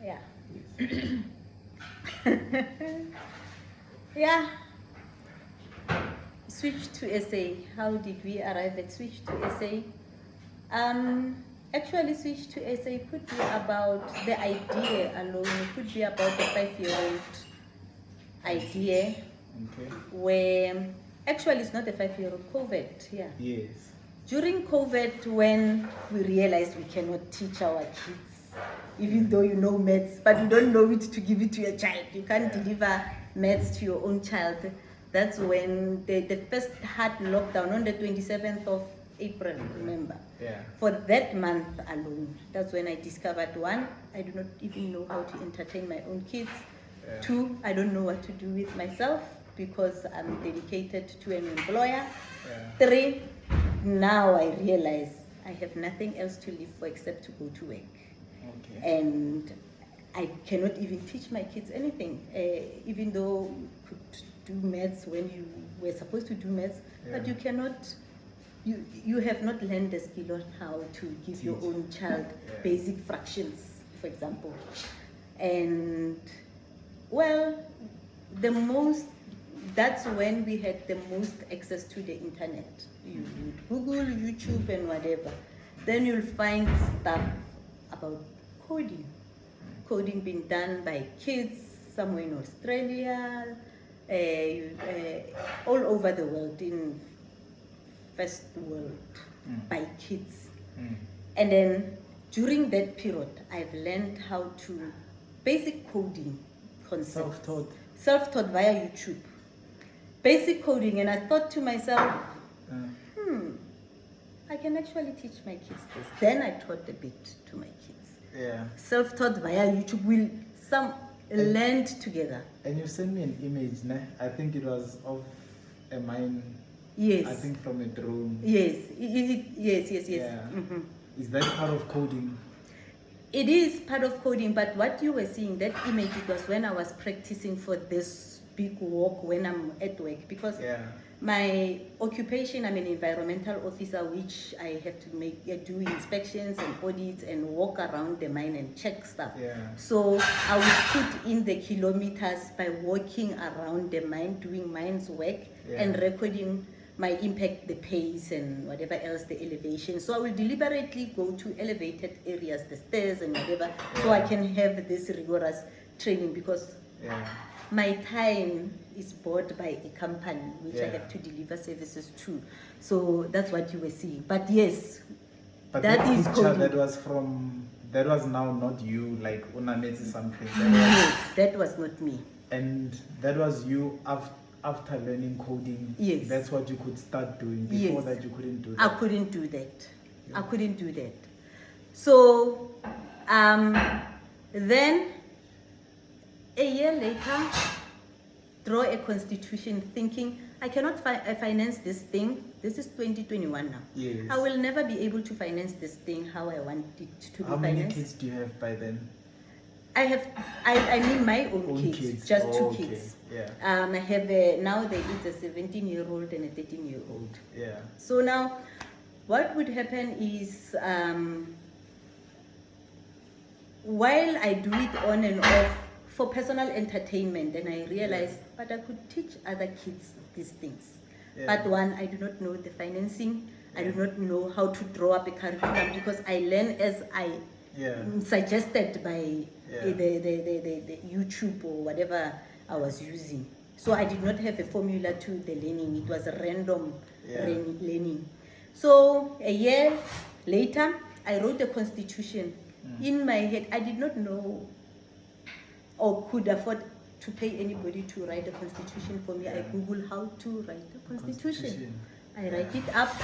Yeah. Yes. Yeah. Switch2SA. How did we arrive at Switch2SA? Actually, Switch2SA could be about the idea alone. It could be about the 5-year-old idea Okay. where actually it's not a 5-year-old, COVID. Yeah. Yes. During COVID, when we realized we cannot teach our kids, even though you know maths, but you don't know it to give it to your child. You can't deliver maths to your own child. That's when the first hard lockdown on the 27th of April, remember? Yeah. For that month alone, that's when I discovered, one, I do not even know how to entertain my own kids. Yeah. Two, I don't know what to do with myself because I'm dedicated to an employer. Yeah. Three, now I realize I have nothing else to live for except to go to work. Okay. And I cannot even teach my kids anything, even though you could do maths when you were supposed to do maths, but Yeah. you cannot, you have not learned the skill on how to give your own child basic fractions, for example. And well, that's when we had the most access to the internet. You would Google, YouTube, and whatever. Then you'll find stuff about coding. Coding being done by kids somewhere in Australia, all over the world, in first world, by kids. And then during that period, I've learned how to basic coding concepts. Self-taught. Self-taught via YouTube. Basic coding, and I thought to myself, I can actually teach my kids this. Then I taught a bit to my kids. Yeah. Self-taught via YouTube, will learned together. And you sent me an image, ne? I think it was of a mine. Yes. I think from a drone. Yes. Yes. Yeah. Mm-hmm. Is that part of coding? It is part of coding, but what you were seeing, that image, it was when I was practicing for this big walk when I'm at work, because my occupation, I'm an environmental officer, which I have to do inspections and audits and walk around the mine and check stuff. Yeah. So I would put in the kilometers by walking around the mine, doing mine's work and recording my impact, the pace and whatever else, the elevation. So I will deliberately go to elevated areas, the stairs and whatever, so I can have this rigorous training, because my time is bought by a company which I have to deliver services to. So that's what you were seeing. But yes, but that is picture coding. that was now not you, like unamezi something. Yes, that was not me. And that was you after learning coding. Yes. That's what you could start doing. Before that you couldn't do that. I couldn't do that. I couldn't do that. So then a year later, draw a constitution thinking, I cannot finance this thing. This is 2021 now. Yes. I will never be able to finance this thing how I want it to be financed. How many kids do you have by then? I mean my own kids, just two okay. kids. Yeah. I have now there is a 17-year-old and a 13-year-old. Yeah. So now, what would happen is, while I do it on and off for personal entertainment, then I realized, but I could teach other kids these things. But one, I do not know the financing. I do not know how to draw up a curriculum, because I learn as I suggested by the YouTube or whatever I was using. So I did not have a formula to the learning. It was a random learning. So a year later, I wrote a constitution. In my head, I did not know or could afford to pay anybody to write a constitution for me. I Googled how to write a constitution. I write it up.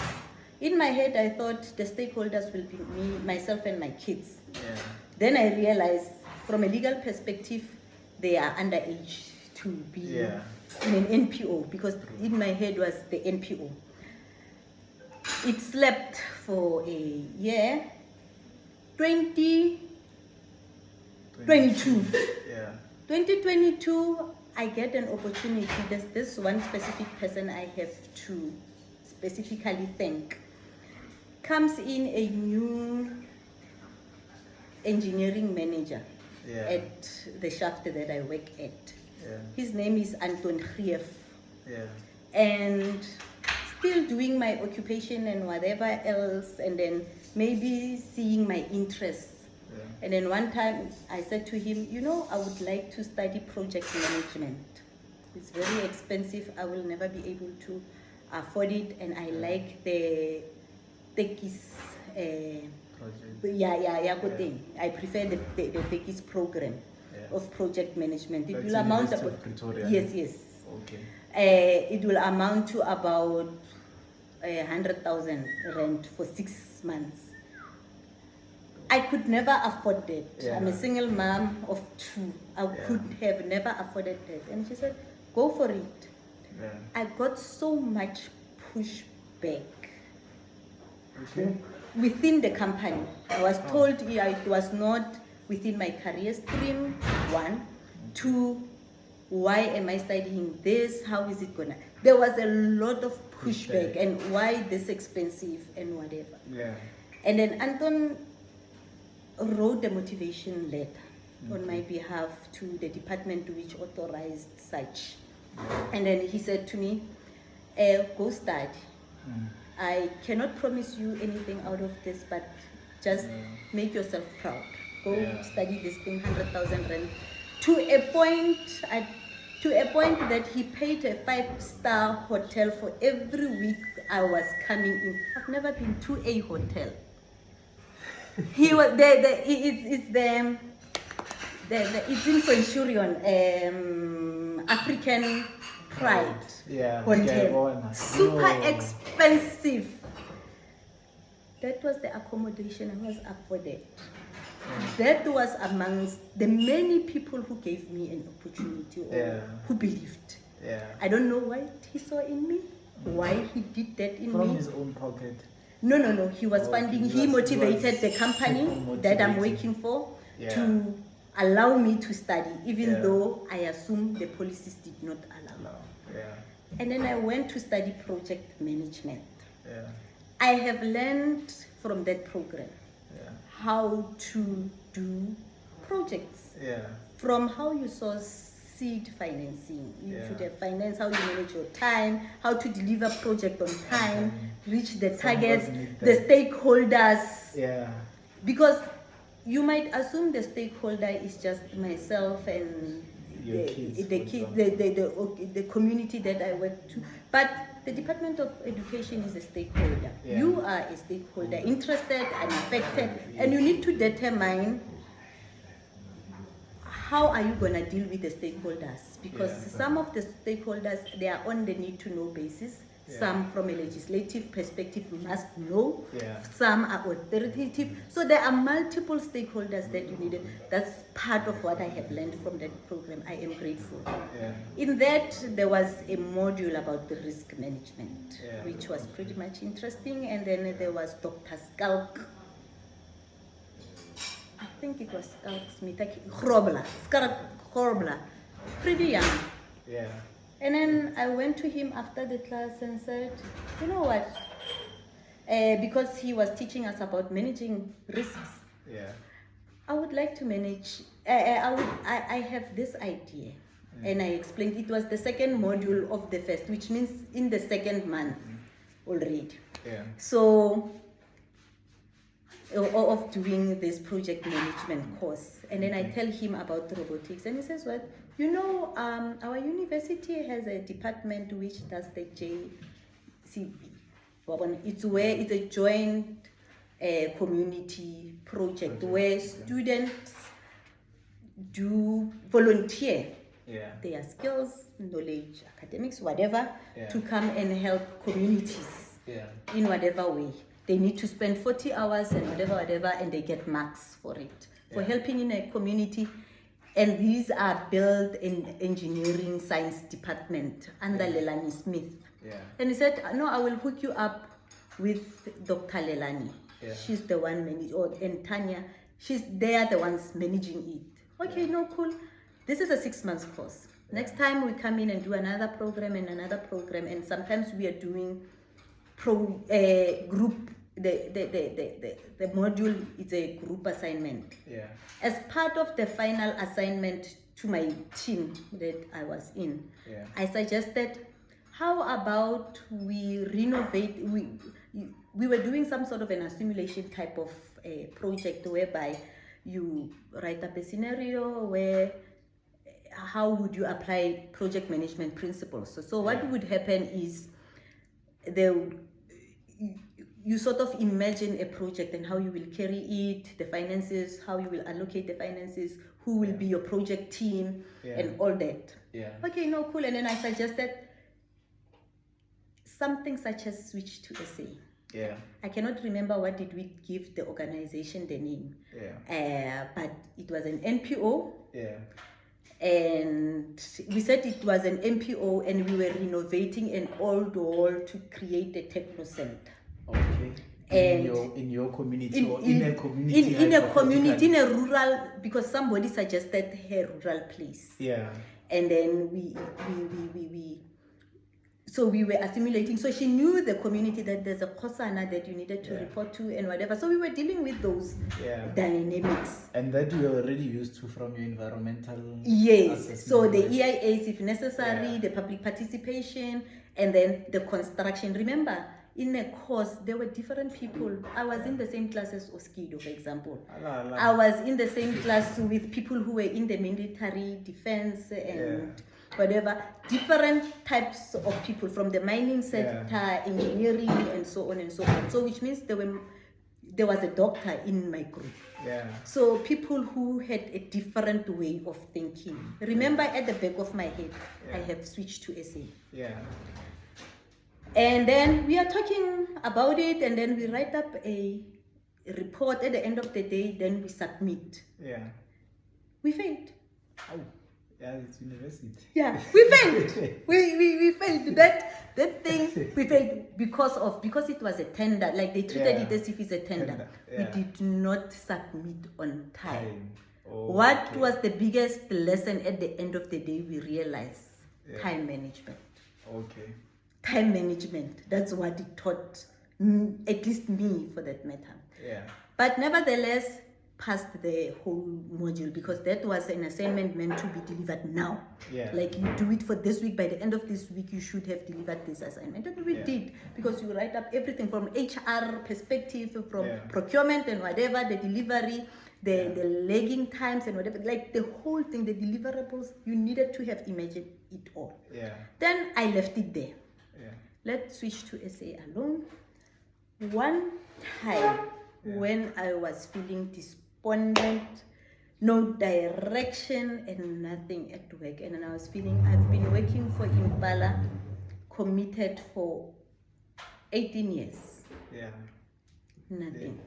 In my head, I thought the stakeholders will be me, myself, and my kids. Then I realized, from a legal perspective, they are underage to be in an NPO, because in my head was the NPO. It slept for a year. 2022. 2022, I get an opportunity. There's this one specific person I have to specifically thank. Comes in a new engineering manager at the shaft that I work at. Yeah. His name is Anton Grief. Yeah. And still doing my occupation and whatever else, and then maybe seeing my interests. Yeah. And then one time I said to him, you know, I would like to study project management. It's very expensive. I will never be able to afford it, and I like the techis. Good thing. I prefer the techis program of project management. It will amount about Pretoria. Yes. Okay. It will amount to about 100,000 rent for 6 months. I could never afford that. Yeah. I'm a single mom of 2. I could have never afforded that. And she said, go for it. Yeah. I got so much pushback Okay. within the company. I was told it was not within my career stream, 1. 2, why am I studying this? How is it gonna? There was a lot of pushback and why this expensive and whatever. Yeah. And then Anton wrote a motivation letter on my behalf to the department which authorized such. And then he said to me, go study. I cannot promise you anything out of this, but just make yourself proud. Go study this thing, 100,000 rand. To a point that he paid a 5-star hotel for every week I was coming in. I've never been to a hotel. He was it's in Centurion, African Pride Hotel. Super expensive. That was the accommodation I was afforded. That was amongst the many people who gave me an opportunity or who believed. I don't know what he saw in me, why he did that in me. From his own pocket? No. He was funding. He motivated the company that I'm working for to allow me to study, even though I assume the policies did not allow. And then I went to study project management. I have learned from that program how to do projects. From how you source seed financing, you should have finance, how you manage your time, how to deliver project on time, reach the targets, the stakeholders. Because you might assume the stakeholder is just myself and the community that I work to, but the Department of Education is a stakeholder. You are a stakeholder, interested and affected, and you need to determine how are you going to deal with the stakeholders, because some of the stakeholders, they are on the need to know basis. Some from a legislative perspective must know. Some are authoritative. So there are multiple stakeholders that you needed. That's part of what I have learned from that program. I am grateful. In that, there was a module about the risk management, which was pretty much interesting. And then there was Dr. Skalk. I think it was Skalk Smith. Grobler. Pretty young. And then I went to him after the class and said, you know what? Because he was teaching us about managing risks. I would like to manage, I have this idea. And I explained it was the second module of the first, which means in the second month already. So, of doing this project management course. And then I tell him about robotics, and he says, well, you know, our university has a department which does the JCB. It's where it's a joint community project where students do volunteer their skills, knowledge, academics, whatever, to come and help communities in whatever way. They need to spend 40 hours and whatever, and they get marks for it. For helping in a community. And these are built in engineering science department under Lelani Smith. And he said, no, I will hook you up with Dr. Lelani. She's the one and Tanya, they are the ones managing it. Okay, no, cool. This is a 6-month course. Next time we come in and do another program, and sometimes we are doing group the module is a group assignment. Yeah. As part of the final assignment to my team that I was in, Yeah. I suggested, how about we renovate? We were doing some sort of an assimilation type of a project whereby you write up a scenario where how would you apply project management principles. So what would happen is you sort of imagine a project and how you will carry it, the finances, how you will allocate the finances, who will be your project team, and all that. Yeah. Okay, no, cool. And then I suggested something such as Switch2SA. Yeah. I cannot remember what did we give the organization the name. Yeah. But it was an NPO. Yeah. And we said it was an NPO, and we were renovating an old hall to create a techno center. Okay. And in your community, in a community, in a rural, because somebody suggested a rural place. Yeah. And then so we were assimilating. So she knew the community, that there's a Khosana that you needed to report to and whatever. So we were dealing with those dynamics. And that you were already used to from your environmental Yes. So the EIAs, if necessary, the public participation, and then the construction. Remember, in a course, there were different people. I was in the same class as Oskido, for example. I was in the same class with people who were in the military, defense, and whatever. Different types of people from the mining sector, engineering, and so on and so on. So which means there was a doctor in my group. Yeah. So people who had a different way of thinking. Remember, at the back of my head, I have Switch2SA. Yeah. And then we are talking about it, and then we write up a report at the end of the day, then we submit. Yeah. We failed. Oh, yeah, it's university. Yeah, we failed. we failed. That thing, we failed because it was a tender. Like they treated it as if it's a tender. We did not submit on time. Oh, What was the biggest lesson at the end of the day? We realized time management. Okay. Time management. That's what it taught, at least me for that matter. Yeah. But nevertheless, passed the whole module because that was an assignment meant to be delivered now. Yeah. Like you do it for this week, by the end of this week, you should have delivered this assignment. And we did, because you write up everything from HR perspective, from procurement and whatever, the delivery, the lagging times and whatever, like the whole thing, the deliverables, you needed to have imagined it all. Yeah. Then I left it there. Yeah. Let's Switch2SA alone. One time when I was feeling despondent, no direction and nothing at work, and then I was feeling, I've been working for Impala, committed for 18 years. Yeah. Nothing.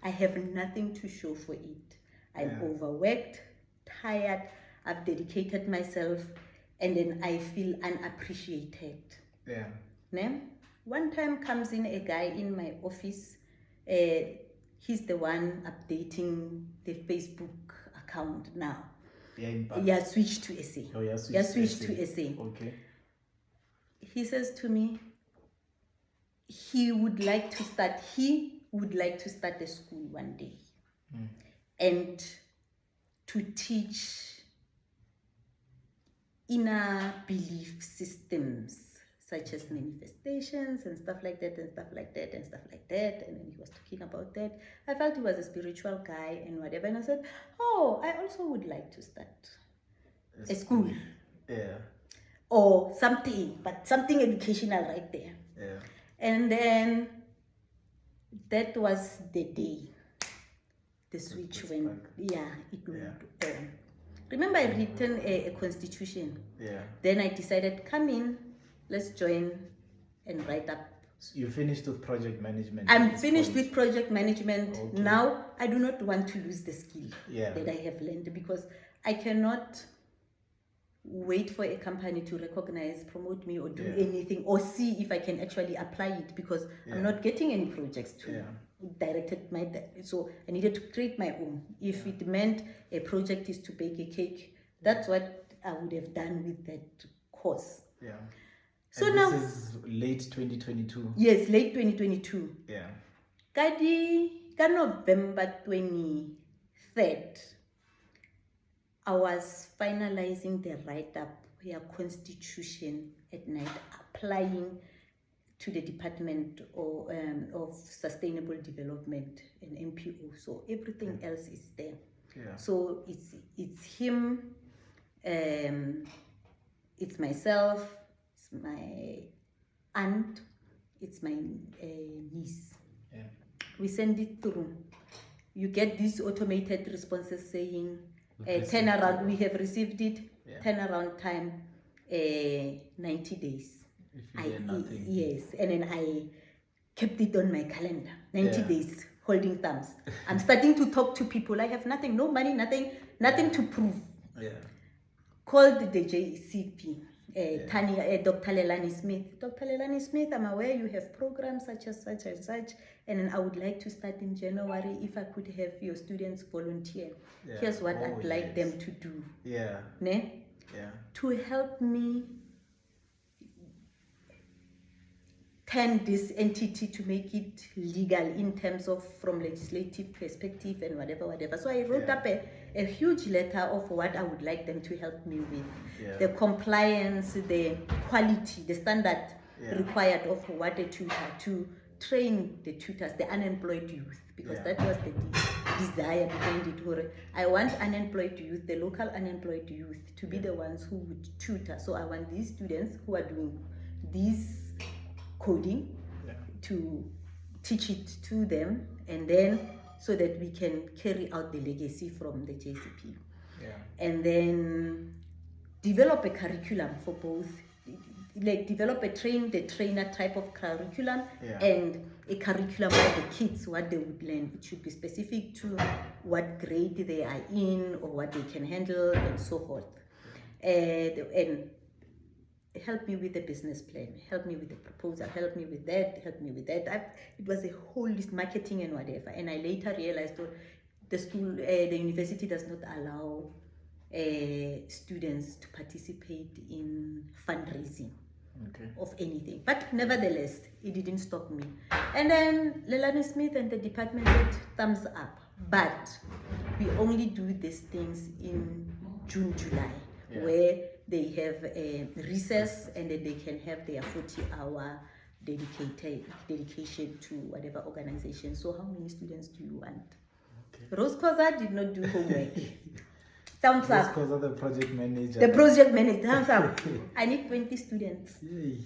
I have nothing to show for it. I'm overworked, tired, I've dedicated myself, and then I feel unappreciated. Yeah. One time comes in a guy in my office. He's the one updating the Facebook account now. Yeah, Switch2SA. Oh, yeah, Switch2SA. Okay. He says to me, he would like to start a school one day and to teach inner belief systems, such as manifestations and stuff like that and stuff like that and stuff like that. And then he was talking about that. I felt he was a spiritual guy and whatever. And I said, oh, I also would like to start a school. Yeah. Or something, but something educational right there. Yeah. And then that was the day the switch went. Yeah, it went on. Remember, I written a constitution. Yeah. Then I decided, come in, let's join and write up. You finished with project management? I'm finished with project management. Okay. Now, I do not want to lose the skill that I have learned, because I cannot wait for a company to recognize, promote me, or do anything, or see if I can actually apply it, because I'm not getting any projects to directed so I needed to create my own. If it meant a project is to bake a cake, that's what I would have done with that course. Yeah. So and now this is late 2022. Yes, late 2022. Yeah. Ka November 23rd, I was finalizing the write-up your constitution at night, applying to the Department of Sustainable Development and MPO. So everything else is there. Yeah. So it's him, it's myself, it's my aunt, it's my niece. Yeah. We send it through. You get these automated responses saying, turnaround, we have received it, turnaround time, 90 days. If you get nothing. Yes, and then I kept it on my calendar, 90 days, holding thumbs. I'm starting to talk to people. I have nothing, no money, nothing to prove. Yeah. Called the JCP, Dr. Lelani Smith. Dr. Lelani Smith, I'm aware you have programs such and such and such, and then I would like to start in January. If I could have your students volunteer, here's what I'd like them to do. Yeah. Ne? Yeah. To help me turn this entity to make it legal in terms of from legislative perspective and whatever. So I wrote up a huge letter of what I would like them to help me with. Yeah. The compliance, the quality, the standard required of what a tutor, to train the tutors, the unemployed youth, because that was the desire behind it. I want unemployed youth, the local unemployed youth, to be the ones who would tutor. So I want these students who are doing these coding to teach it to them, and then so that we can carry out the legacy from the JCP. And then develop a curriculum for both, like develop the trainer type of curriculum and a curriculum for the kids, what they would learn. It should be specific to what grade they are in or what they can handle and so forth. And help me with the business plan, help me with the proposal, help me with that. It was a whole list, marketing and whatever. And I later realized the university does not allow students to participate in fundraising of anything. But nevertheless, it didn't stop me. And then Lelani Smith and the department said, thumbs up. But we only do these things in June, July, where they have a recess and then they can have their 40-hour dedication to whatever organization. So how many students do you want? Rose Khoza did not do homework. Thumbs up. Rose Khoza, the project manager. The project manager, thumbs up. I need 20 students. Yay.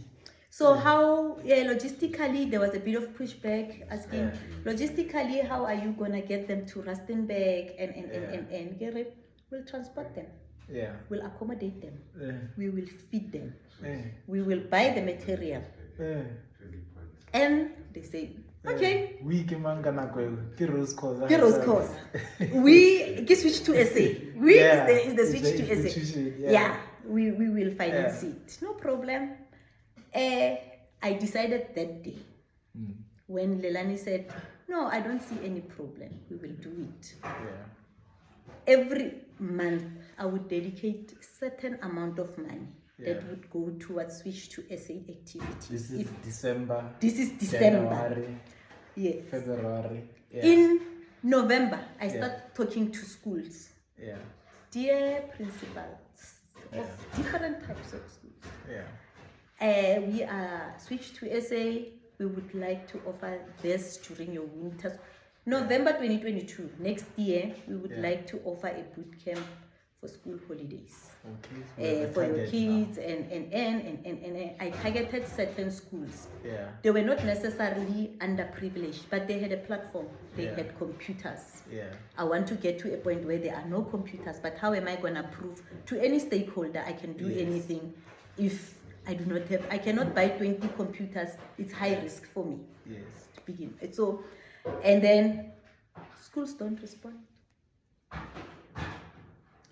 So how, logistically, there was a bit of pushback asking, logistically, how are you going to get them to Rustenburg and Gary? We'll transport them. We'll accommodate them. We will feed them. We will buy the material. And they say, okay. We can Rose Khoza. We Switch2SA. We is the Switch2SA. We will finance it. No problem. I decided that day when Lelani said, no, I don't see any problem. We will do it. Every month, I would dedicate certain amount of money that would go towards Switch2SA activity. This is December. January, February. In November, I start talking to schools. Dear principals of different types of schools. We are Switch2SA. We would like to offer this during your winters. November 2022, next year, we would like to offer a boot camp for school holidays. For your kids and I targeted certain schools. They were not necessarily underprivileged, but they had a platform. They had computers. I want to get to a point where there are no computers, but how am I going to prove to any stakeholder I can do anything if I do not have, I cannot buy 20 computers. It's high risk for me to begin. So, and then schools don't respond.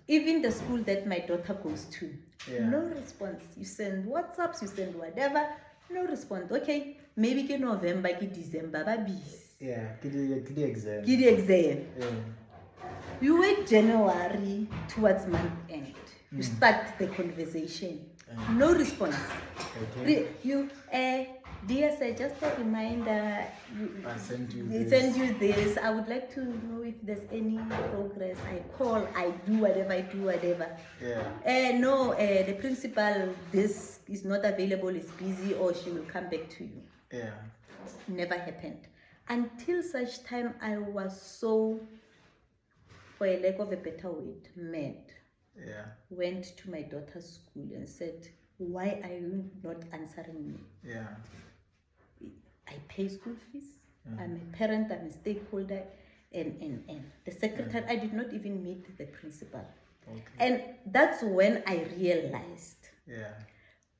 Even the school that my daughter goes to, no response. You send WhatsApps, you send whatever, no response. Okay, maybe in November, in December, babies. Get the exam. Get the exam. We wait January towards month end. You start the conversation. No response. You Dear sir, just a reminder, I sent you they this. send you this. I would like to know if there's any progress. I call, I do whatever. Yeah. No, the principal, this is not available, is busy, or she will come back to you. Yeah. Never happened. Until such time, I was so, for a lack of a better word, mad. Yeah. Went to my daughter's school and said, why are you not answering me? Yeah. I pay school fees. I'm a parent, I'm a stakeholder, and the secretary, I did not even meet the principal. Okay. And that's when I realized Yeah.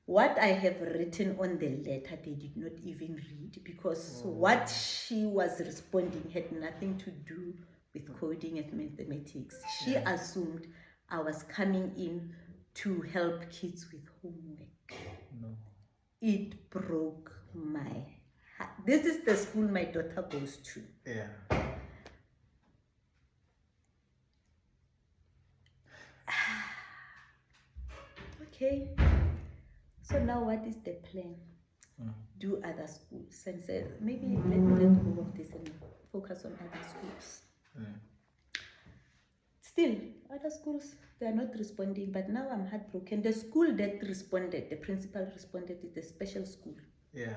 what I have written on the letter, they did not even read, because what she was responding had nothing to do with coding and mathematics. She assumed I was coming in to help kids with homework. No. It broke my heart. This is the school my daughter goes to. Yeah. Okay. So now what is the plan? Do other schools and say, maybe let go of this and focus on other schools. Still, other schools, they are not responding, but now I'm heartbroken. The school that responded, the principal responded, is the special school. Yeah.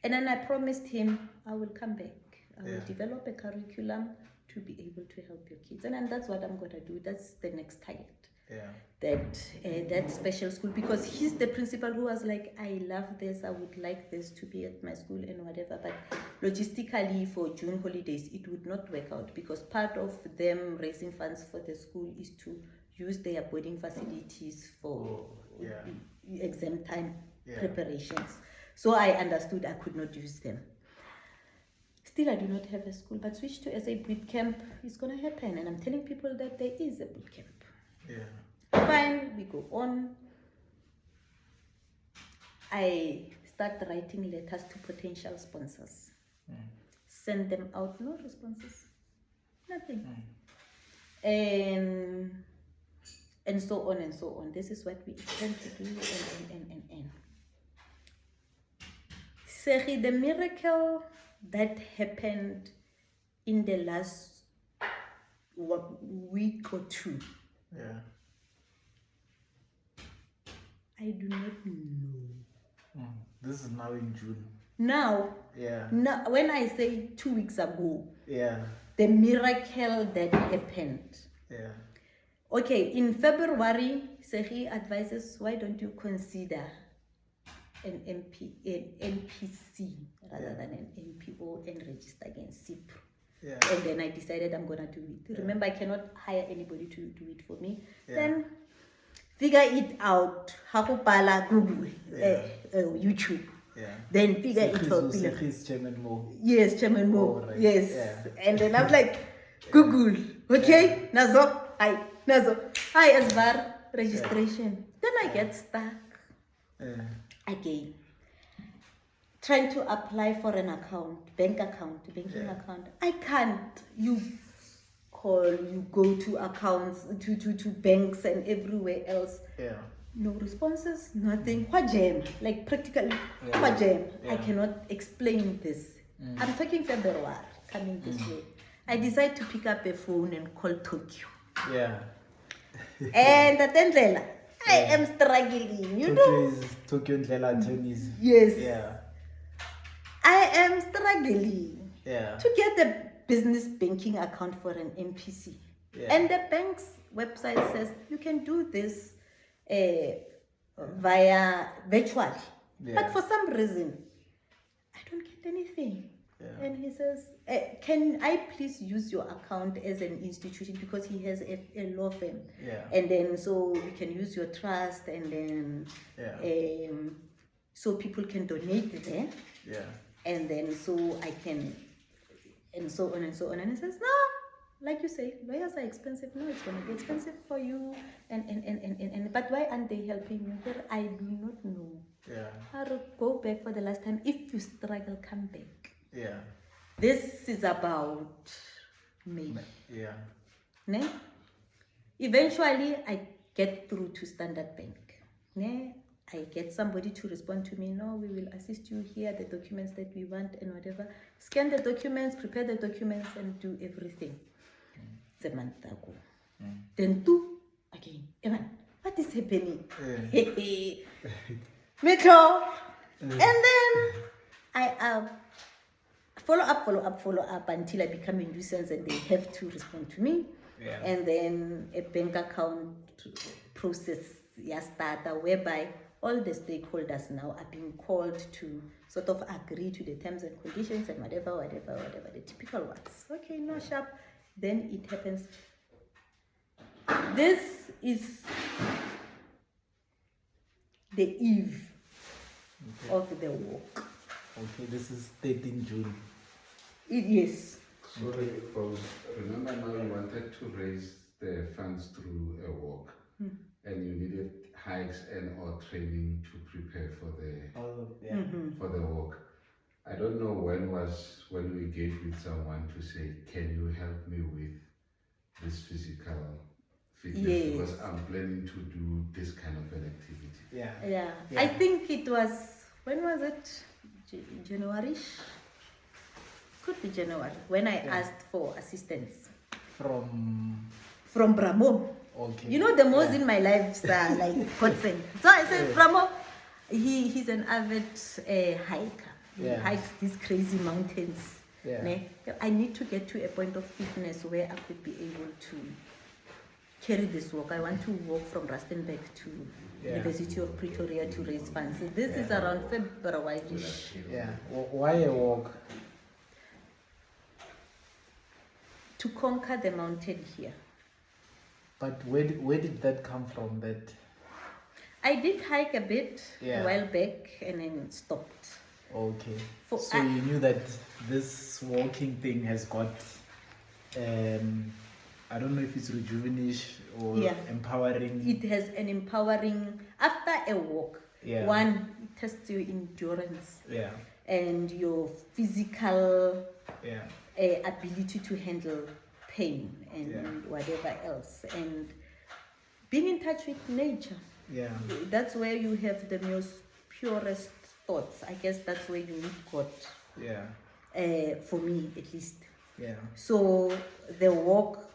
And then I promised him I will come back. I will develop a curriculum to be able to help your kids. And then that's what I'm going to do. That's the next target. Yeah. That special school, because he's the principal who was like, I love this, I would like this to be at my school and whatever, but logistically for June holidays it would not work out, because part of them raising funds for the school is to use their boarding facilities for exam time preparations. So I understood I could not use them. Still, I do not have a school, but Switch2SA boot camp is going to happen, and I'm telling people that there is a boot camp. Yeah. Fine, we go on. I start writing letters to potential sponsors. Send them out, no responses, nothing. And so on and so on. This is what we intend to do, and. Seri, the miracle that happened in the last week or two, Yeah. I do not know. This is now in June. Now, Yeah. now, when I say 2 weeks ago, Yeah. the miracle that happened. Yeah. Okay, in February, Sehi advises, why don't you consider an NPC rather than an NPO and register against CIPRO? Yeah. And then I decided I'm gonna do it. Yeah. Remember, I cannot hire anybody to do it for me. Yeah. Then figure it out. Hakupala, Google, YouTube. Yeah. Then figure it out. Sehi's Chairman Mo. Yes, Chairman Mo. Oh, right. Yes. Yeah. And then I'm like, Google. Okay, Nazo. Hi, Asbar registration. Then I get stuck again. Trying to apply for an account, banking account. I can't. You call, you go to accounts, to banks and everywhere else. Yeah. No responses, nothing. What jam? Like practically, what jam? I cannot explain this. I'm talking February, coming this way. I decide to pick up a phone and call Tokyo. Yeah. And then I am struggling, you know. Tokyo Ndlela attorneys. Yes. Yeah. I am struggling Yeah. to get a business banking account for an NPC. Yeah. And the bank's website says you can do this via virtually. Yeah. But for some reason, I don't get anything. Yeah. And he says, can I please use your account as an institution, because he has a law firm. Yeah. And then so you can use your trust, and then so people can donate there. Yeah. And then so I can, and so on and so on. And he says, no, like you say, lawyers are expensive. No, it's going to be expensive for you. And but why aren't they helping you? But I do not know. Yeah. I'll go back for the last time. If you struggle, come back. Yeah. This is about May. Yeah. Ne? Eventually, I get through to Standard Bank. Ne? I get somebody to respond to me, no, we will assist you here, the documents that we want and whatever. Scan the documents, prepare the documents, and do everything. It's a month ago. Then two, again, Evan, what is happening? Metro. And then I follow up until I become a nuisance and they have to respond to me. Yeah. And then a bank account process started whereby all the stakeholders now are being called to sort of agree to the terms and conditions and whatever, the typical ones. Okay, no sharp. Then it happens. This is the eve of the walk. Okay, this is 13 June. Yes. Sorry, Rose. Remember now you wanted to raise the funds through a walk, and you needed hikes and or training to prepare for the for the walk. I don't know when we gave with someone to say, can you help me with this physical fitness? Yes. Because I'm planning to do this kind of an activity. Yeah. I think it was, when was it? January? Could be January, when I asked for assistance. From Bramo. Okay. You know, the most in my life are like godsend. So I said, Bramo, he's an avid hiker. He hikes these crazy mountains. Ne? I need to get to a point of fitness where I could be able to carry this walk. I want to walk from Rustenburg to University of Pretoria to raise funds. So this is around February. Yeah. Why a walk? To conquer the mountain here. But where did that come from? That I did hike a bit a while back and then stopped. Okay. So you knew that this walking thing has got, I don't know if it's rejuvenation or empowering. It has an empowering, after a walk, one, it tests your endurance and your physical ability to handle pain and whatever else. And being in touch with nature. That's where you have the most purest thoughts. I guess that's where you meet God. For me, at least. So the walk,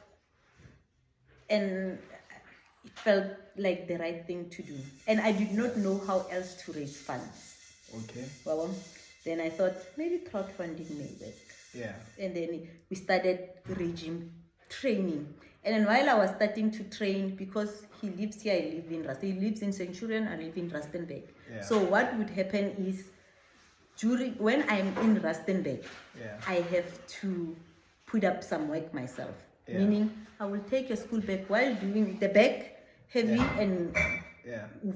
and it felt like the right thing to do. And I did not know how else to raise funds. Okay. Well, then I thought maybe crowdfunding may work. And then we started regime training. And then while I was starting to train, because he lives here, I live in Rustenburg. He lives in Centurion, I live in Rustenburg. So what would happen is, when I'm in Rustenburg, I have to put up some work myself. Meaning, I will take a school bag while doing the bag heavy and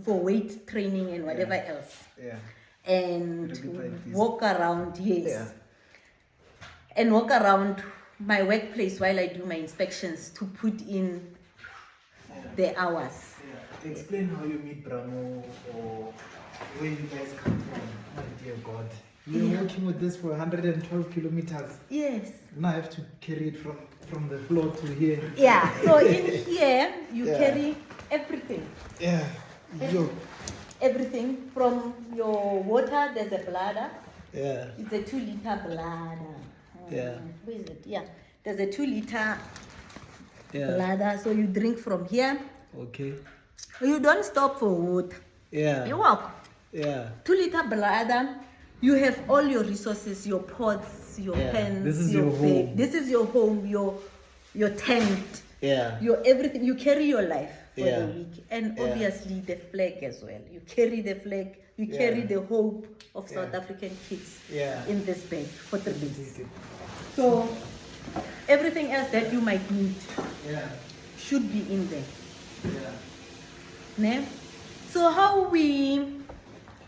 for weight training and whatever else. And walk around, and walk around my workplace while I do my inspections to put in the hours. Explain how you meet Bramo or where you guys come from. Oh dear God. You're working with this for 112 kilometers. Yes. Now I have to carry it from the floor to here. So in here, you carry everything. Everything from your water, there's a bladder. It's a 2-liter bladder. Where is it? There's a 2-liter bladder. So you drink from here. Okay. You don't stop for water. You walk. 2-liter bladder. You have all your resources, your pots, your pens. This is your your home. bag. This is your home, your tent. Your everything. You carry your life for the week. And obviously the flag as well. You carry the flag. You carry the hope of South African kids in this bag for 3 days. So everything else that you might need should be in there. Ne? So how we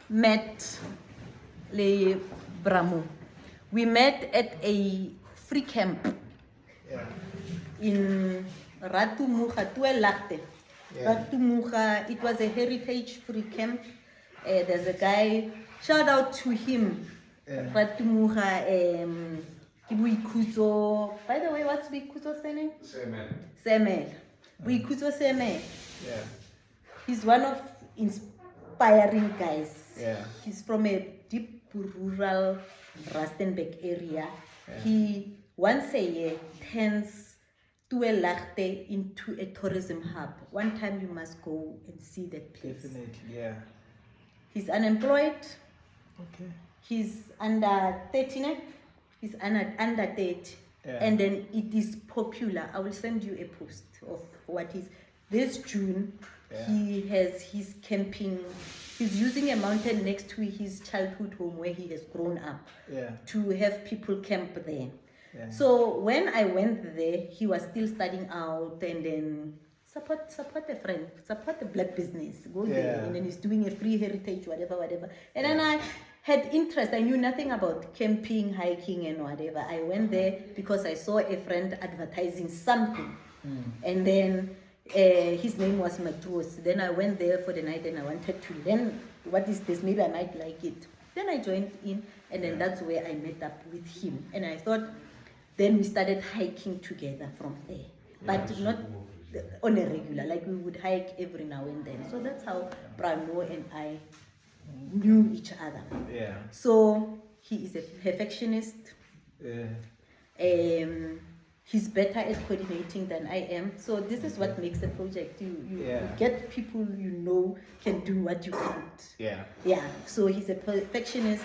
met Le Bramo? We met at a free camp in Ratumuga, Tuelagte. Ratumuga, it was a heritage free camp. There's a guy, shout out to him, Ratumuga, Buikuzo. By the way, what's Buikuzo's name? Semel. Buikuzo Semel. He's one of inspiring guys. Yeah. He's from a deep rural Rustenburg area. Yeah. He once a year turns Tuelachte into a tourism hub. One time you must go and see that place. Definitely, yeah. He's unemployed. Okay. He's under 39. He's under 30. Yeah. And then it is popular. I will send you a post of what is. This June, Yeah. he has his camping. He's using a mountain next to his childhood home where he has grown up, Yeah. to have people camp there. Yeah. So when I went there, he was still starting out, and then support a friend, support the black business, go there, Yeah. and then he's doing a free heritage, whatever. And then I had interest. I knew nothing about camping, hiking, and whatever. I went there because I saw a friend advertising something, and then his name was Matros. Then I went there for the night, and I wanted to learn what is this. Maybe I might like it. Then I joined in, and then that's where I met up with him. And I thought, then we started hiking together from there, but not on a regular. Like we would hike every now and then. So that's how Brano and I knew each other. Yeah. So he is a perfectionist. Yeah. He's better at coordinating than I am. So this is what makes a project. You get people you know can do what you can't. Yeah. Yeah. So he's a perfectionist,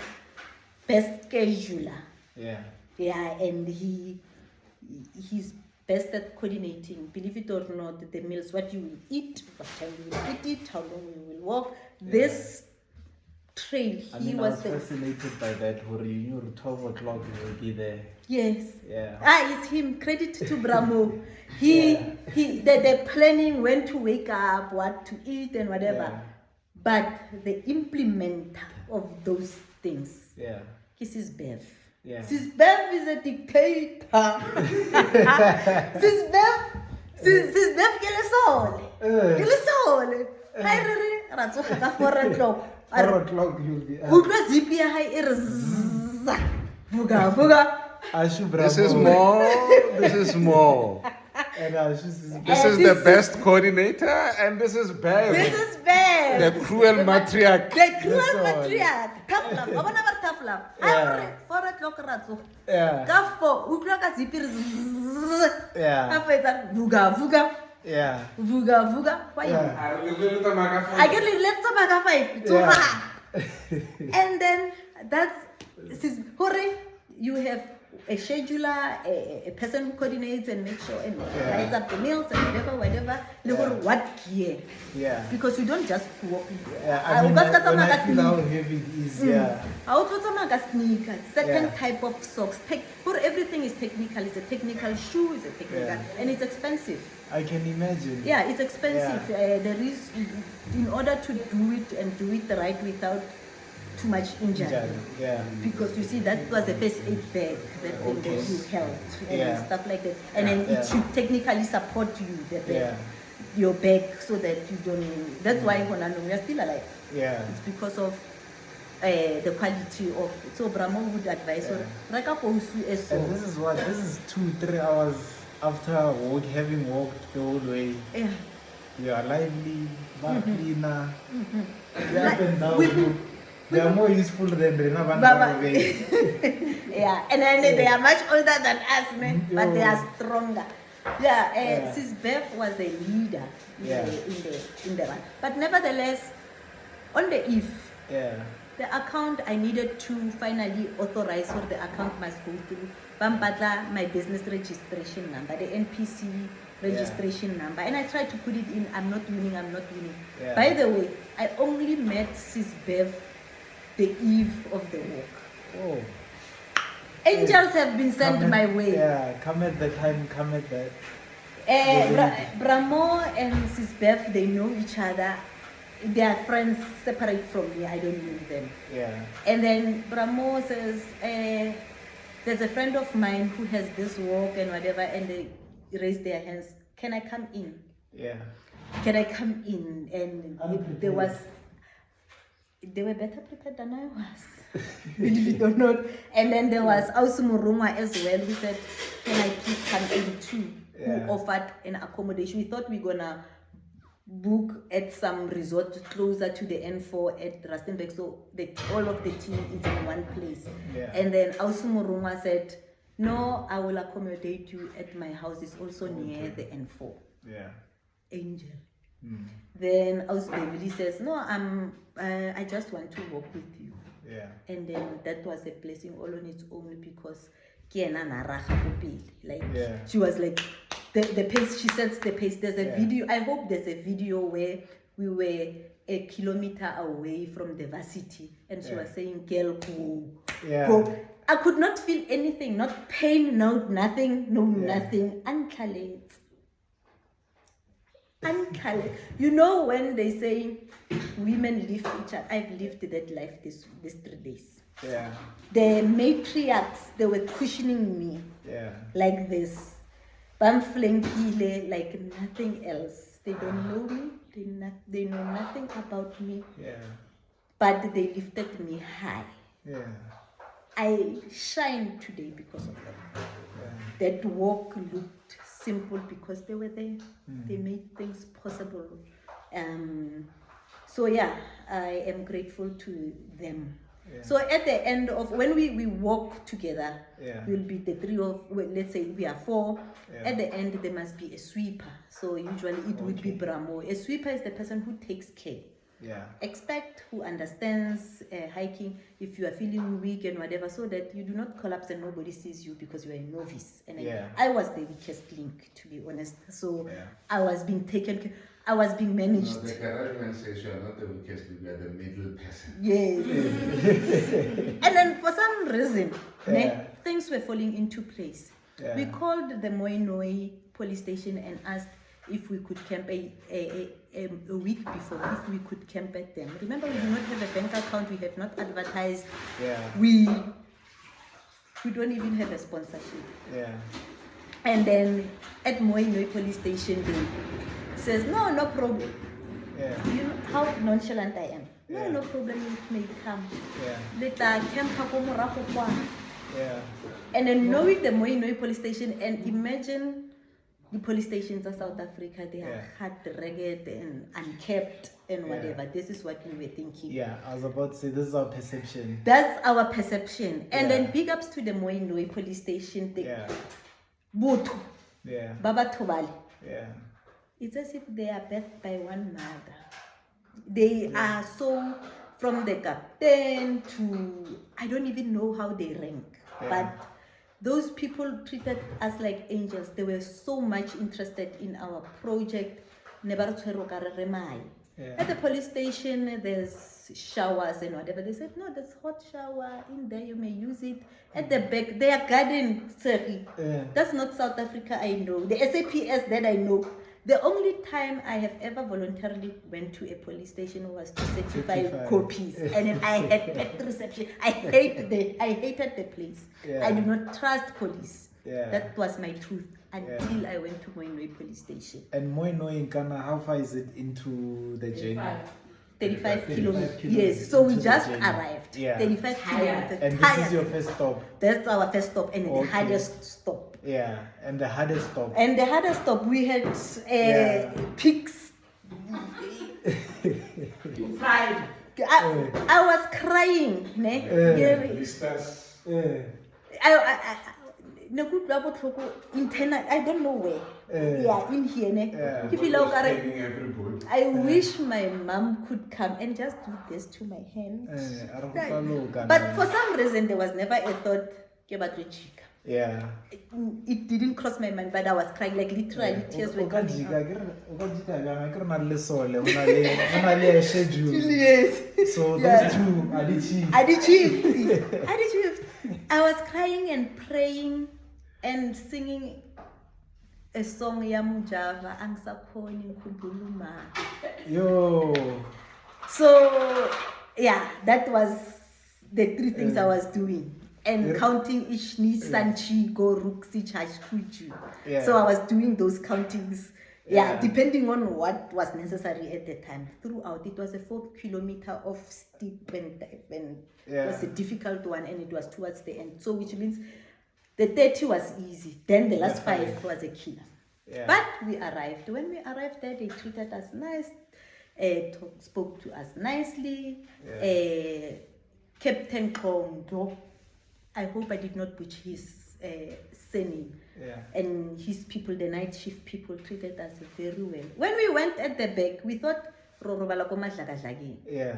best scheduler. Yeah. Yeah, and he's best at coordinating. Believe it or not, the meals, what you will eat, what time you will eat it, how long you will walk. Yeah. This trail, I he was was the fascinated by that. Where you knew 12 o'clock you will be there. yes. Yeah. It's him. Credit to Bramo. The planning, when to wake up, what to eat, and whatever. Yeah. But the implementer of those things, Yeah. he's his Bev. Yeah. Sis Bev is a dictator. Sis Bev ke le sole. Ke le sole. Hai re ra tsoga ka 4 o'clock. 4 o'clock you'll be up. Utlwa zip ya hai e re zzz. Vuga. Ashu This is Bravo. more. This is more. And Ashu's This is the best coordinator, and this is Bev, This is Bev. the cruel matriarch. The cruel That's all. matriarch. Tough love. I wanna tough love. Yeah. 4 o'clock ra tsoga. Yeah. Ka 4 utlwa ka zip e re zzz. Yeah. Ka fetsa vuga. Yeah. Vuga. Why? Yeah. I get let's talk 5. Yeah. And then that's hurry. You have a scheduler, a person who coordinates and makes sure and writes up the meals and whatever. What gear? Yeah. Because you don't just walk. Yeah, I mean, when I feel how heavy it is, yeah. I also sneakers, certain Yeah. type of socks. Everything is technical. It's a technical shoe. It's a technical, and it's expensive. I can imagine. Yeah, it's expensive. There is, in order to do it the right without too much injury. Yeah. Because you see, that was a first aid bag that thing that you held and stuff like that. And then it should technically support you, the bag, your bag, so that you don't. That's why we are still alive. Yeah. It's because of the quality of it. So Brahmo would advise her. And this is 2-3 hours after having walked the whole way. Yeah. You are lively, more cleaner. Like, Up and down. They are more useful than Rena Van Baba. Way. Yeah, and then they are much older than us, man, but they are stronger. Yeah, Sis Bev was a leader in the run. But nevertheless, on the eve, the account I needed to finally authorize, or the account must go through Bampatla, my business registration number, the NPC registration number, and I tried to put it in. I'm not winning. Yeah. By the way, I only met Sis Bev the eve of the walk. Oh. Angels have been sent my way. Yeah, come at the time, come at that. Bramo and Sis Bev, they know each other. They are friends separate from me. I don't know them. Yeah. And then Bramo says, there's a friend of mine who has this walk and whatever, and they raise their hands. Can I come in? Yeah. Can I come in? And they were better prepared than I was. Believe it or not. And then there was Ausumurungwa as well, who said, can I please come in too? Who offered an accommodation. We thought we were gonna book at some resort closer to the N4 at Rustenburg, so all of the team is in one place. Yeah. And then Ausumurunga said, no, I will accommodate you at my house. It's also near the N4. Yeah. Angel. Then Ausbevili says, no, I just want to walk with you. Yeah. And then that was a blessing all on its own because like she was like the pace, she sets the pace. There's a video, I hope there's a video where we were a kilometer away from the varsity and she was saying, girl, go. I could not feel anything, not pain, no nothing, nothing. Uncolored. You know when they say women live each other, I've lived that life these 3 days. Yeah. The matriarchs, they were cushioning me. Yeah. Like this. Bamflankile, like nothing else. They don't know me. They know nothing about me. Yeah. But they lifted me high. Yeah. I shine today because of them. Yeah. That walk looked simple because they were there. They made things possible. So yeah, I am grateful to them. Yeah. So at the end of when we walk together, we'll be the 3 of, let's say we are 4. At the end there must be a sweeper. So usually it would be Bramo. A sweeper is the person who takes care. Yeah. Expect, who understands hiking if you are feeling weak and whatever, so that you do not collapse and nobody sees you because you are a novice. And I was the weakest link, to be honest. So I was being taken care. I was being managed. No, the Caribbean says you are not the weakest link, you are the middle person. Yes. And then for some reason, things were falling into place. Yeah. We called the Moinoi police station and asked if we could camp a week before, if we could camp at them. Remember, we do not have a bank account, we have not advertised. Yeah. We don't even have a sponsorship. Yeah. And then at Moinoi police station, they says, no problem. Yeah. You know how nonchalant I am. No problem, it may come. Yeah. Yeah. And then knowing the Moinoi police station, and imagine the police stations of South Africa, they are hard, ragged, and unkept, and whatever. This is what we were thinking. Yeah, I was about to say, this is our perception. That's our perception. And then big ups to the Moinoi police station. Boto. Yeah. Baba Tobali. Yeah. It's as if they are birthed by one mother. They are so, from the captain to, I don't even know how they rank. But those people treated us like angels. They were so much interested in our project. At the police station, there's showers and whatever. They said, no, there's hot shower in there. You may use it. At the back, their garden, that's not South Africa, I know. The SAPS that I know. The only time I have ever voluntarily went to a police station was to certify copies, and then I had bad reception. I hated the place. Yeah. I do not trust police. Yeah. That was my truth until I went to Moinoi police station. And Moinoi in Ghana, how far is it into the journey? 35 kilometers. Yes, so we just arrived. Yeah. 35 kilometers. And this is your first stop? That's our first stop and the hardest stop. Yeah, and the hardest stop. And the hardest stop, we had pigs. I was crying. I don't know where. In here. I wish my mom could come and just do this to my hands. But for some reason, there was never a thought about the chica. Yeah. It didn't cross my mind, but I was crying, like literally tears were coming out. So those two are the chief. I was crying and praying and singing a song Yamujava Angsakhoni Kubuluma. Yo. So that was the 3 things I was doing. And counting each ni sanchi go ruksi charge kuju. So I was doing those countings. Depending on what was necessary at the time. Throughout, it was a 4-kilometer of steep and it was a difficult one, and it was towards the end. So which means the 30 was easy. Then the last 5 was a killer. Yeah. But we arrived. When we arrived there, they treated us nice, spoke to us nicely. Yeah. Captain Kondo, I hope I did not butcher his surname. Yeah. And his people, the night shift people, treated us very well. When we went at the back, we thought, Yeah.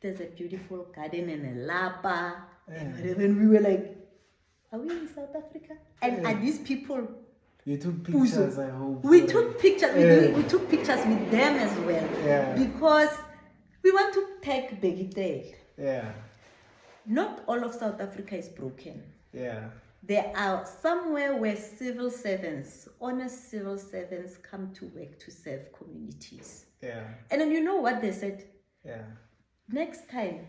there's a beautiful garden and a lapa. Yeah. And we were like, are we in South Africa? And Yeah. are these people? You took pictures, I hope. We took pictures. Yeah. We took pictures with them as well. Yeah. Because we want to take Begitail. Yeah. Not all of South Africa is broken. Yeah. There are somewhere where civil servants, honest civil servants, come to work to serve communities. Yeah. And then you know what they said? Yeah. Next time,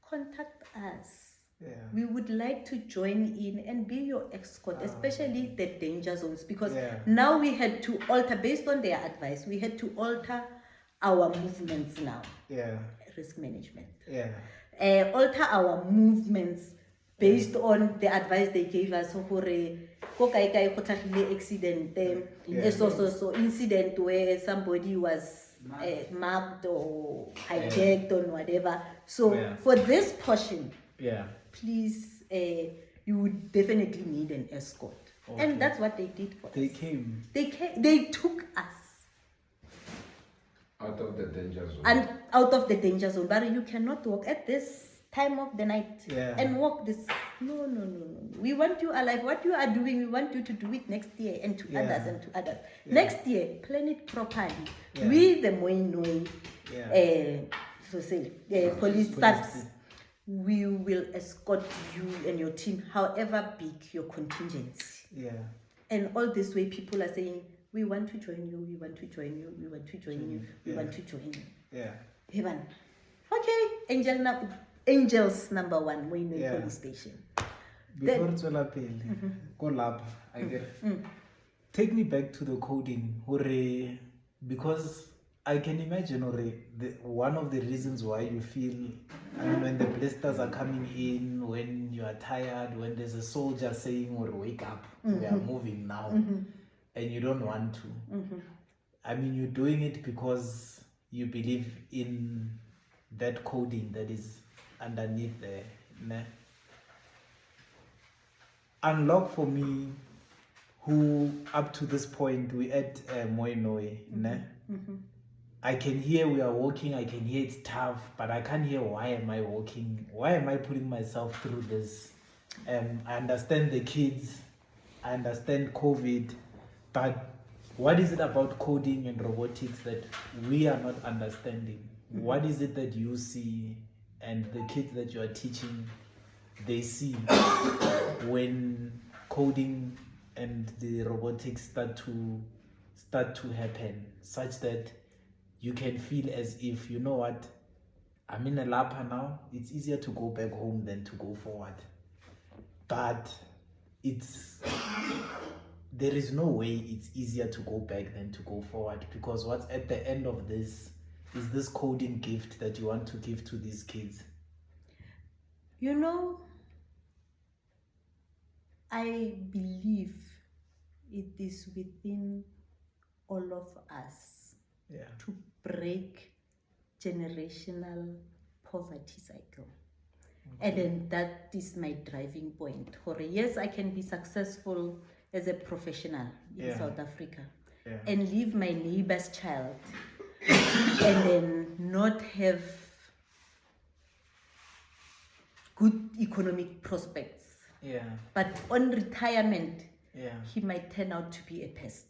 contact us. Yeah. We would like to join in and be your escort, especially the danger zones, because now we had to alter, based on their advice, we had to alter our movements now. Yeah. Risk management. Yeah. Alter our movements based on the advice they gave us. Accident, so incident where somebody was marked or hijacked or whatever. So for this portion, please, you would definitely need an escort. Okay. And that's what they did for us. They came. They took us out of the danger zone. And out of the danger zone. But you cannot walk at this time of the night and walk this. No. We want you alive. What you are doing, we want you to do it next year and to others and to others. Next year, plan it properly. We, the Moinoi, police staffs, we will escort you and your team, however big your contingency. Yeah. And all this way, people are saying, we want to join you, we want to join you, we want to join you, we want to join you. Yeah. Heaven. Okay, Angels number 1, Moinoi police station. Before go lab, I get. Take me back to the coding, because I can imagine one of the reasons why you feel, when the blisters are coming in, when you are tired, when there's a soldier saying, wake up, we are moving now, and you don't want to. You're doing it because you believe in that coding that is underneath there. Né? Unlock for me, who up to this point we at Moinoi, né? I can hear we are walking, I can hear it's tough, but I can't hear why am I walking, why am I putting myself through this. I understand the kids, I understand COVID, but what is it about coding and robotics that we are not understanding? What is it that you see and the kids that you are teaching, they see when coding and the robotics start to happen, such that you can feel as if, you know what, I'm in a lapa now, it's easier to go back home than to go forward. But there is no way it's easier to go back than to go forward, because what's at the end of this is this coding gift that you want to give to these kids. You know, I believe it is within all of us to break generational poverty cycle. And then that is my driving point. Yes, I can be successful as a professional in South Africa and leave my neighbor's child and then not have good economic prospects. But on retirement, he might turn out to be a pest.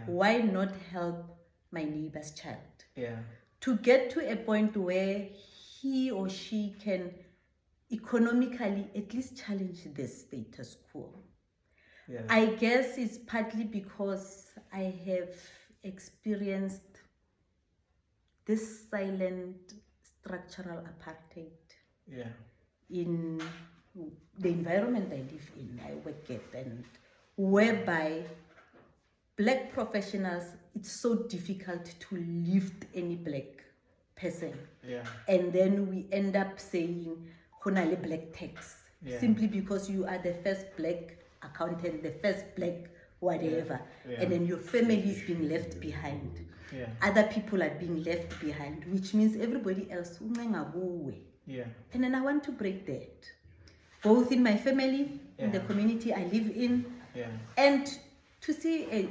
Why not help my neighbor's child to get to a point where he or she can economically at least challenge the status quo? I guess it's partly because I have experienced this silent structural apartheid in the environment I live in, I work at, and whereby black professionals, it's so difficult to lift any black person. And then we end up saying, Honale black tax, simply because you are the first black accountant, the first black whatever. Yeah. And then your family is being left behind. Yeah. Other people are being left behind, which means everybody else. Yeah. And then I want to break that, both in my family, in the Yeah. community I live in, Yeah. and to see a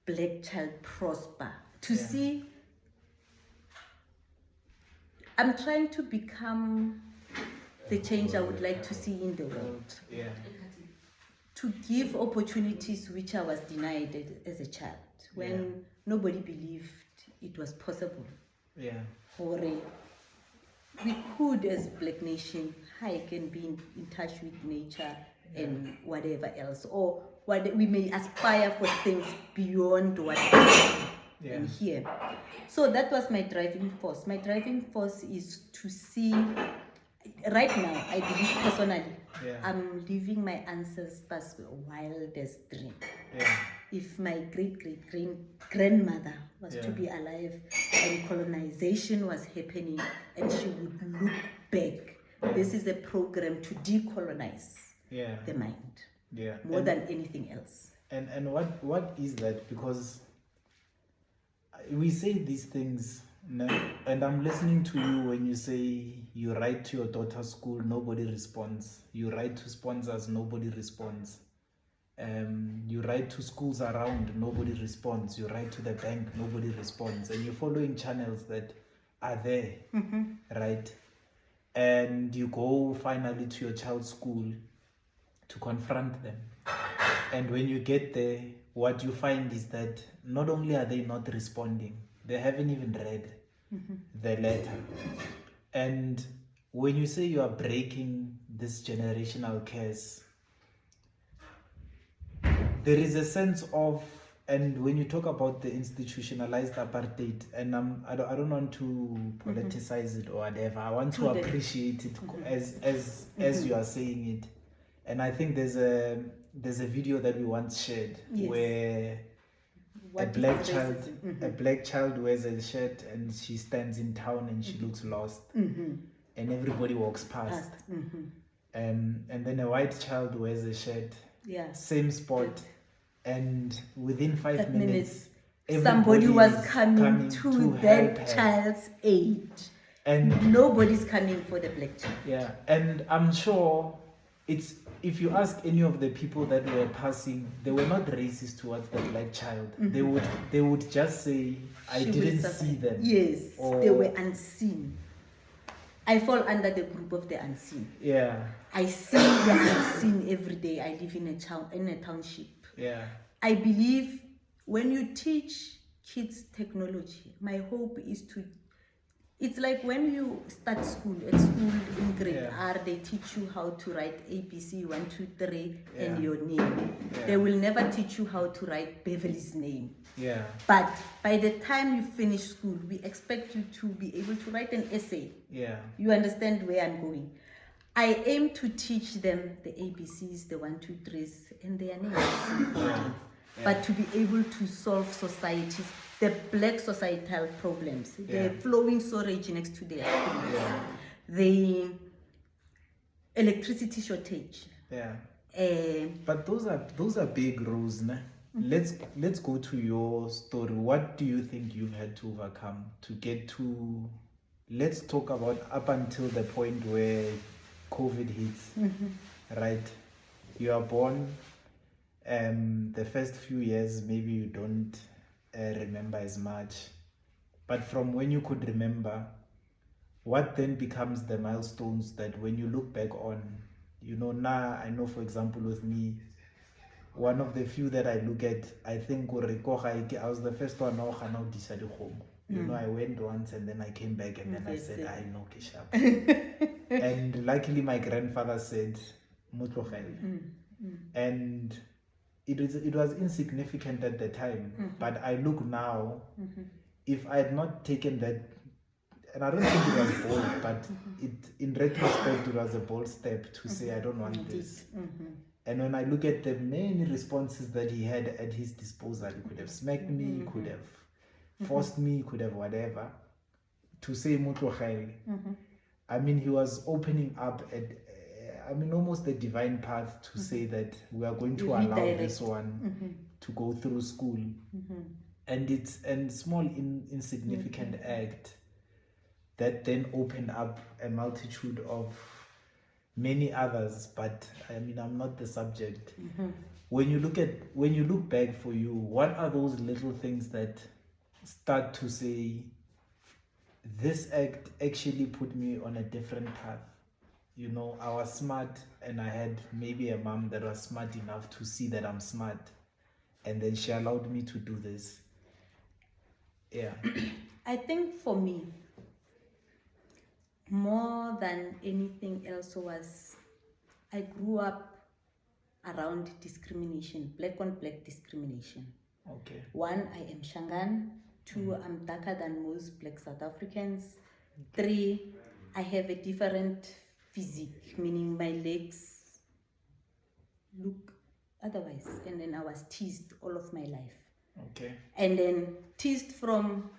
black child prosper, to Yeah. see. I'm trying to become the change I would like to see in the world. Yeah. To give opportunities which I was denied as a child, when nobody believed it was possible. Yeah. Or we could, as Black Nation, hike and be in touch with nature and whatever else, or what we may aspire for things beyond what we can here. So that was my driving force. My driving force is to see. Right now, I believe personally, I'm living my ancestors' wildest dream. Yeah. If my great-great-grandmother was to be alive and colonization was happening and she would look back, this is a program to decolonize the mind more than anything else. And what is that? Because we say these things, and I'm listening to you when you say you write to your daughter's school, nobody responds. You write to sponsors, nobody responds. You write to schools around, nobody responds. You write to the bank, nobody responds. And you're following channels that are there, right? And you go finally to your child's school to confront them. And when you get there, what you find is that not only are they not responding, they haven't even read the letter. And when you say you are breaking this generational curse, there is a sense of, and when you talk about the institutionalized apartheid, and I don't want to politicize it or whatever, I want to appreciate it as you are saying it. And I think there's a video that we once shared where a black child wears a shirt and she stands in town and she looks lost, and everybody walks past. And then a white child wears a shirt, same spot, and within 5 minutes somebody was coming to that child's aid, and nobody's coming for the black child. And I'm sure it's, if you ask any of the people that were passing, they were not racist towards the black child. They would just say, I didn't see them. Yes, they were unseen. I fall under the group of the unseen. I see the unseen every day. I live in a township. I believe when you teach kids technology, my hope is to, it's like when you start school, in grade R, they teach you how to write ABC 1, 2, 3 and your name. They will never teach you how to write Beverly's name. But by the time you finish school, we expect you to be able to write an essay. You understand where I'm going? I aim to teach them the ABCs, the 1, 2, 3s, and their names. But to be able to solve societies, the black societal problems, the flowing storage next to their schools, the electricity shortage. But those are big roles, ne? Let's go to your story. What do you think you've had to overcome to get to? Let's talk about up until the point where COVID hits, right? You are born. The first few years, maybe you don't remember as much, but from when you could remember, what then becomes the milestones that when you look back on, now I know, for example, with me, one of the few that I look at, I think I was the first one. I went once and then I came back and then I said, I know Kishap. And luckily my grandfather said, and it was insignificant at the time, but I look now, if I had not taken that, and I don't think it was bold, but in retrospect it was a bold step to say I don't want this. And when I look at the many responses that he had at his disposal, he could have smacked me, he could have forced me, he could have whatever, to say I mean, he was opening up almost a divine path to say that we are going to allow this one. to go through school. And it's small insignificant act that then opened up a multitude of many others. But I mean, I'm not the subject. When you look back for you, what are those little things that start to say, this act actually put me on a different path? You know, I was smart and I had maybe a mom that was smart enough to see that I'm smart, and then she allowed me to do this. Yeah. I think for me, more than anything else was, I grew up around discrimination, black on black discrimination. Okay. 1, I am Shangan. 2, I'm darker than most black South Africans. 3, I have a different physique, meaning my legs look otherwise. And then I was teased all of my life. Okay. And then teased from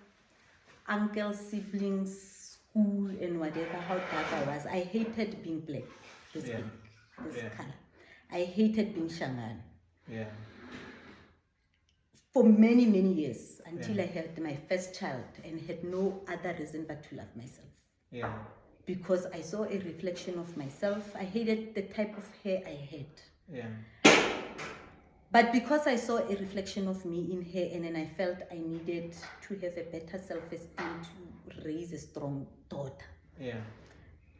uncles, siblings, school, and whatever, how dark I was. I hated being black, this color. I hated being Shangan. Yeah. For many, many years, until I had my first child and had no other reason but to love myself. Yeah. Because I saw a reflection of myself. I hated the type of hair I had. Yeah. But because I saw a reflection of me in her, and then I felt I needed to have a better self-esteem to raise a strong daughter. Yeah.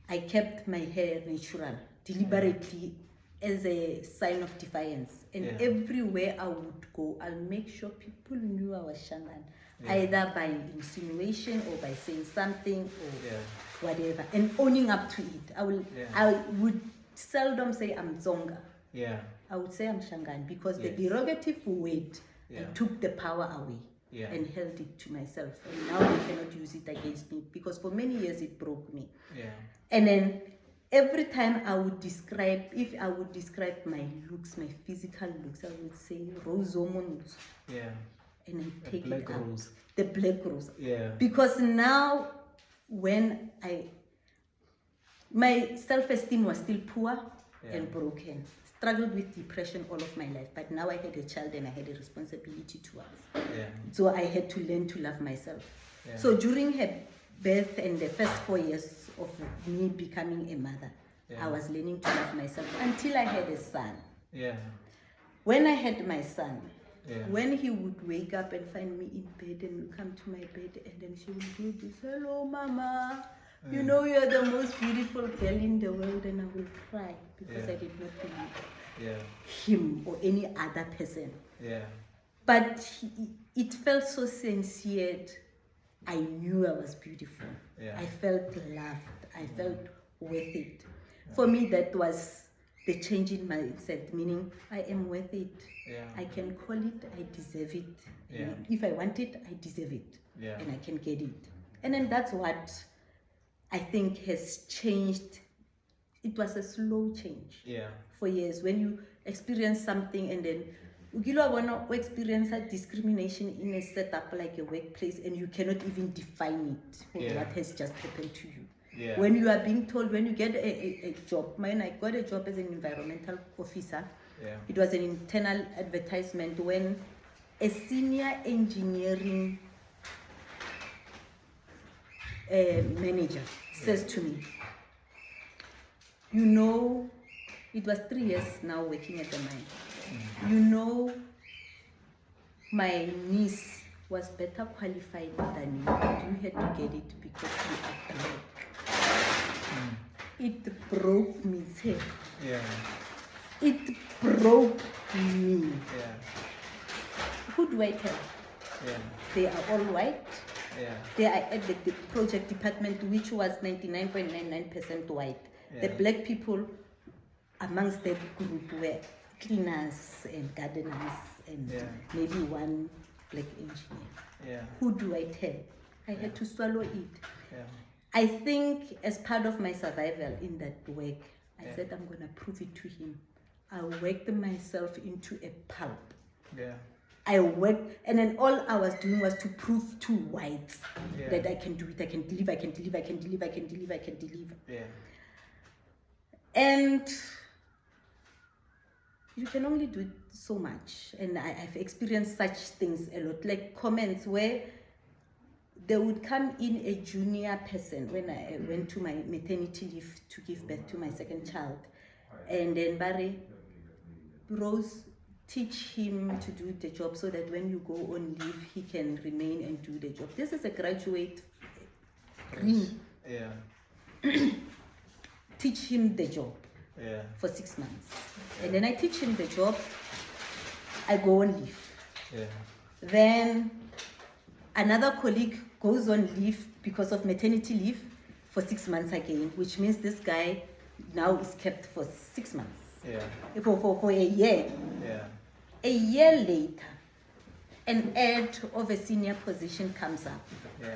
I kept my hair natural, deliberately, as a sign of defiance. And everywhere I would go, I'll make sure people knew I was Shangan. Either by insinuation or by saying something or whatever. And owning up to it. I would seldom say I'm Zonga. Yeah. I would say I'm Shangan, because the derogative word, I took the power away and held it to myself. And now they cannot use it against me, because for many years it broke me. Yeah. And then every time I would describe, if I would describe my looks, my physical looks, I would say Rose Khoza. Yeah. And I take black it out. rose. The black rose. Yeah. Because now, when my self-esteem was still poor and broken. Struggled with depression all of my life, but now I had a child and I had a responsibility towards. Yeah. So I had to learn to love myself. Yeah. So during her birth and the first 4 years of me becoming a mother, I was learning to love myself until I had a son. Yeah. When I had my son, when he would wake up and find me in bed and would come to my bed, and then she would do this, "Hello, mama. You know you're the most beautiful girl in the world," and I will cry because I did not believe him or any other person. Yeah. But it felt so sincere. I knew I was beautiful. Yeah. I felt loved. I felt worth it. For me, that was the change in mindset, meaning I am worth it. Yeah. I can call it, I deserve it. Yeah. If I want it, I deserve it. Yeah. And I can get it. And then that's what I think has changed. It was a slow change. Yeah. For years, when you experience something and then you want to experience a discrimination in a setup like a workplace, and you cannot even define it for what has just happened to you. Yeah. When you are being told, when you get a job, mine, I got a job as an environmental officer. Yeah. It was an internal advertisement when a senior engineering manager says to me, "You know," it was 3 years now working at the mine. "You know, my niece was better qualified than you, but you had to get it because you are black." It broke me. Yeah. It broke me. Yeah. Who do I tell? Yeah. They are all white. Yeah. They are at the project department, which was 99.99% white. The Yeah. black people amongst that group were cleaners and gardeners and maybe one black engineer. Yeah. Who do I tell? I had to swallow it. Yeah. I think as part of my survival in that work, I said I'm going to prove it to him. I worked myself into a pulp. Yeah. I worked, and then all I was doing was to prove to whites that I can do it, I can deliver, I can deliver, I can deliver, I can deliver, I can deliver. Yeah. And you can only do so much. And I've experienced such things a lot, like comments where there would come in a junior person when I went to my maternity leave to give birth to my second child. And then Barry, Rose, teach him to do the job so that when you go on leave, he can remain and do the job. This is a graduate green. Yeah. Teach him the job for 6 months. And then I teach him the job, I go on leave. Yeah. Then another colleague goes on leave because of maternity leave for 6 months again, which means this guy now is kept for 6 months. Yeah. For a year. Yeah. A year later, an ad of a senior position comes up. Yeah.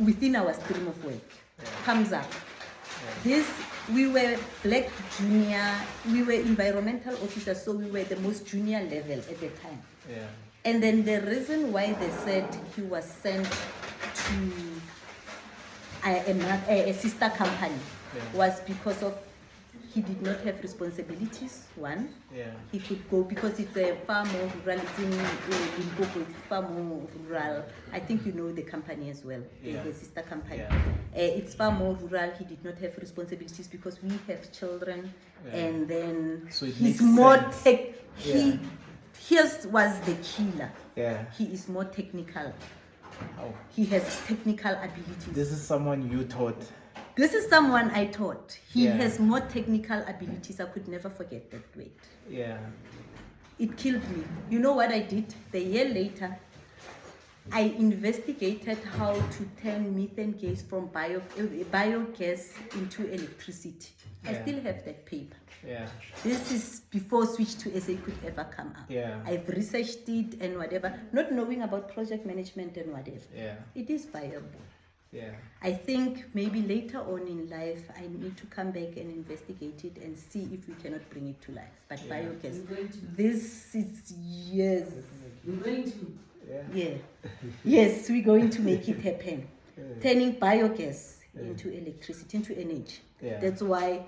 Within our stream of work, comes up. Yeah. We were black junior, we were environmental officers, so we were the most junior level at the time. Yeah. And then the reason why they said he was sent to a sister company was because of he did not have responsibilities, one. Yeah. He could go because it's a far more rural, it's in Limpopo, it's far more rural. I think you know the company as well, the sister company. Yeah. It's far more rural. He did not have responsibilities because we have children, and then So it he's makes more sense. His was the killer. Yeah. He is more technical. Oh. He has technical abilities. This is someone you taught. This is someone I taught. He Yeah. has more technical abilities. I could never forget that weight. Yeah. It killed me. You know what I did? The year later, I investigated how to turn methane gas from biogas into electricity. I Yeah. still have that paper. Yeah. This is before Switch2SA could ever come up. Yeah. I've researched it and whatever, not knowing about project management and whatever. Yeah. It is viable. Yeah. I think maybe later on in life, I need to come back and investigate it and see if we cannot bring it to life. But biogas, this is years. We're going to. Yeah. Yes, we're going to make it happen. Turning biogas into electricity, into energy. Yeah. That's why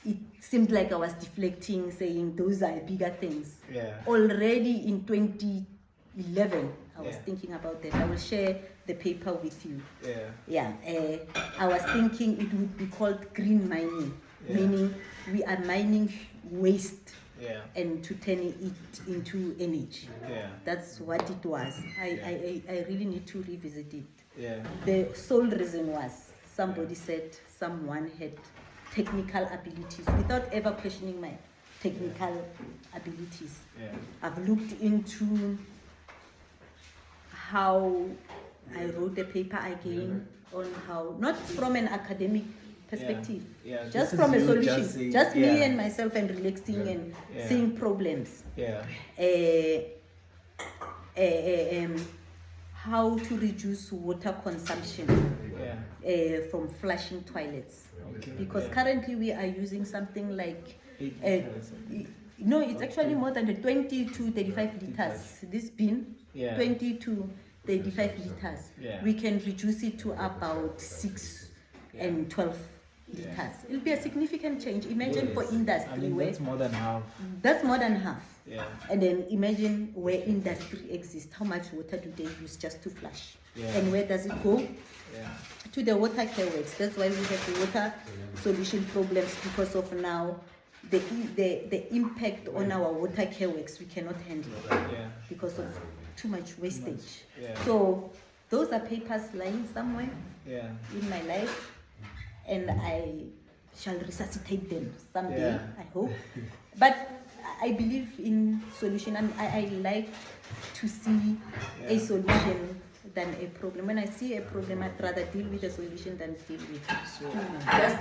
it seemed like I was deflecting, saying those are bigger things. Yeah. Already in 2011, I was Yeah. thinking about that. I will share the paper with you. Yeah. Yeah, I was thinking it would be called green mining, meaning we are mining waste and to turn it into energy. Yeah. That's what it was. I really need to revisit it. Yeah. The sole reason was somebody said someone had technical abilities without ever questioning my technical abilities. Yeah. I've looked into how I wrote the paper again on how, not from an academic perspective, Yeah. just This from a is you solution, just saying- just me and myself and relaxing and Yeah. seeing problems. Yeah. How to reduce water consumption Yeah. from flushing toilets. Okay. Because currently we are using something like, 8 liters. no, it's actually more than the 20 to 35 liters. This bin, Yeah. 20 to 35 liters. Yeah. We can reduce it to about 6 and 12 liters. It'll be a significant change. Imagine for industry I mean, where that's more than half. that's more than half. Yeah. And then imagine where industry exists. How much water do they use just to flush? Yeah. And where does it go? Yeah. To the water care works. That's why we have the water solution problems, because of now the impact on our water care works we cannot handle Yeah. because of too much wastage. Yeah. So those are papers lying somewhere Yeah. in my life, and I shall resuscitate them someday, Yeah. I hope. But I believe in solution, and I like to see a solution than a problem. When I see a problem, I'd rather deal with a solution than deal with it. So,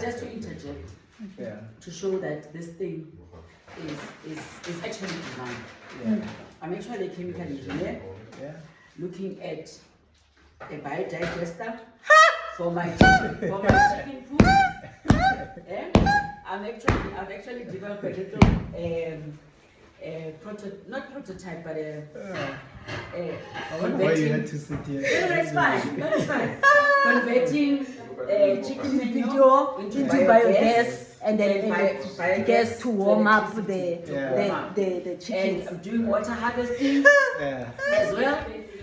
Just to interject, yeah. to show that this thing is actually designed. Yeah. I'm actually a chemical engineer Yeah. looking at a biodigester for my chicken food. I've actually developed a little not prototype, but a I wonder why you had to sit here. No, it's fine. No, it's fine. Converting chicken manure into biogas. and then gas to warm up the and chickens. I'm doing water harvesting Yeah. as well.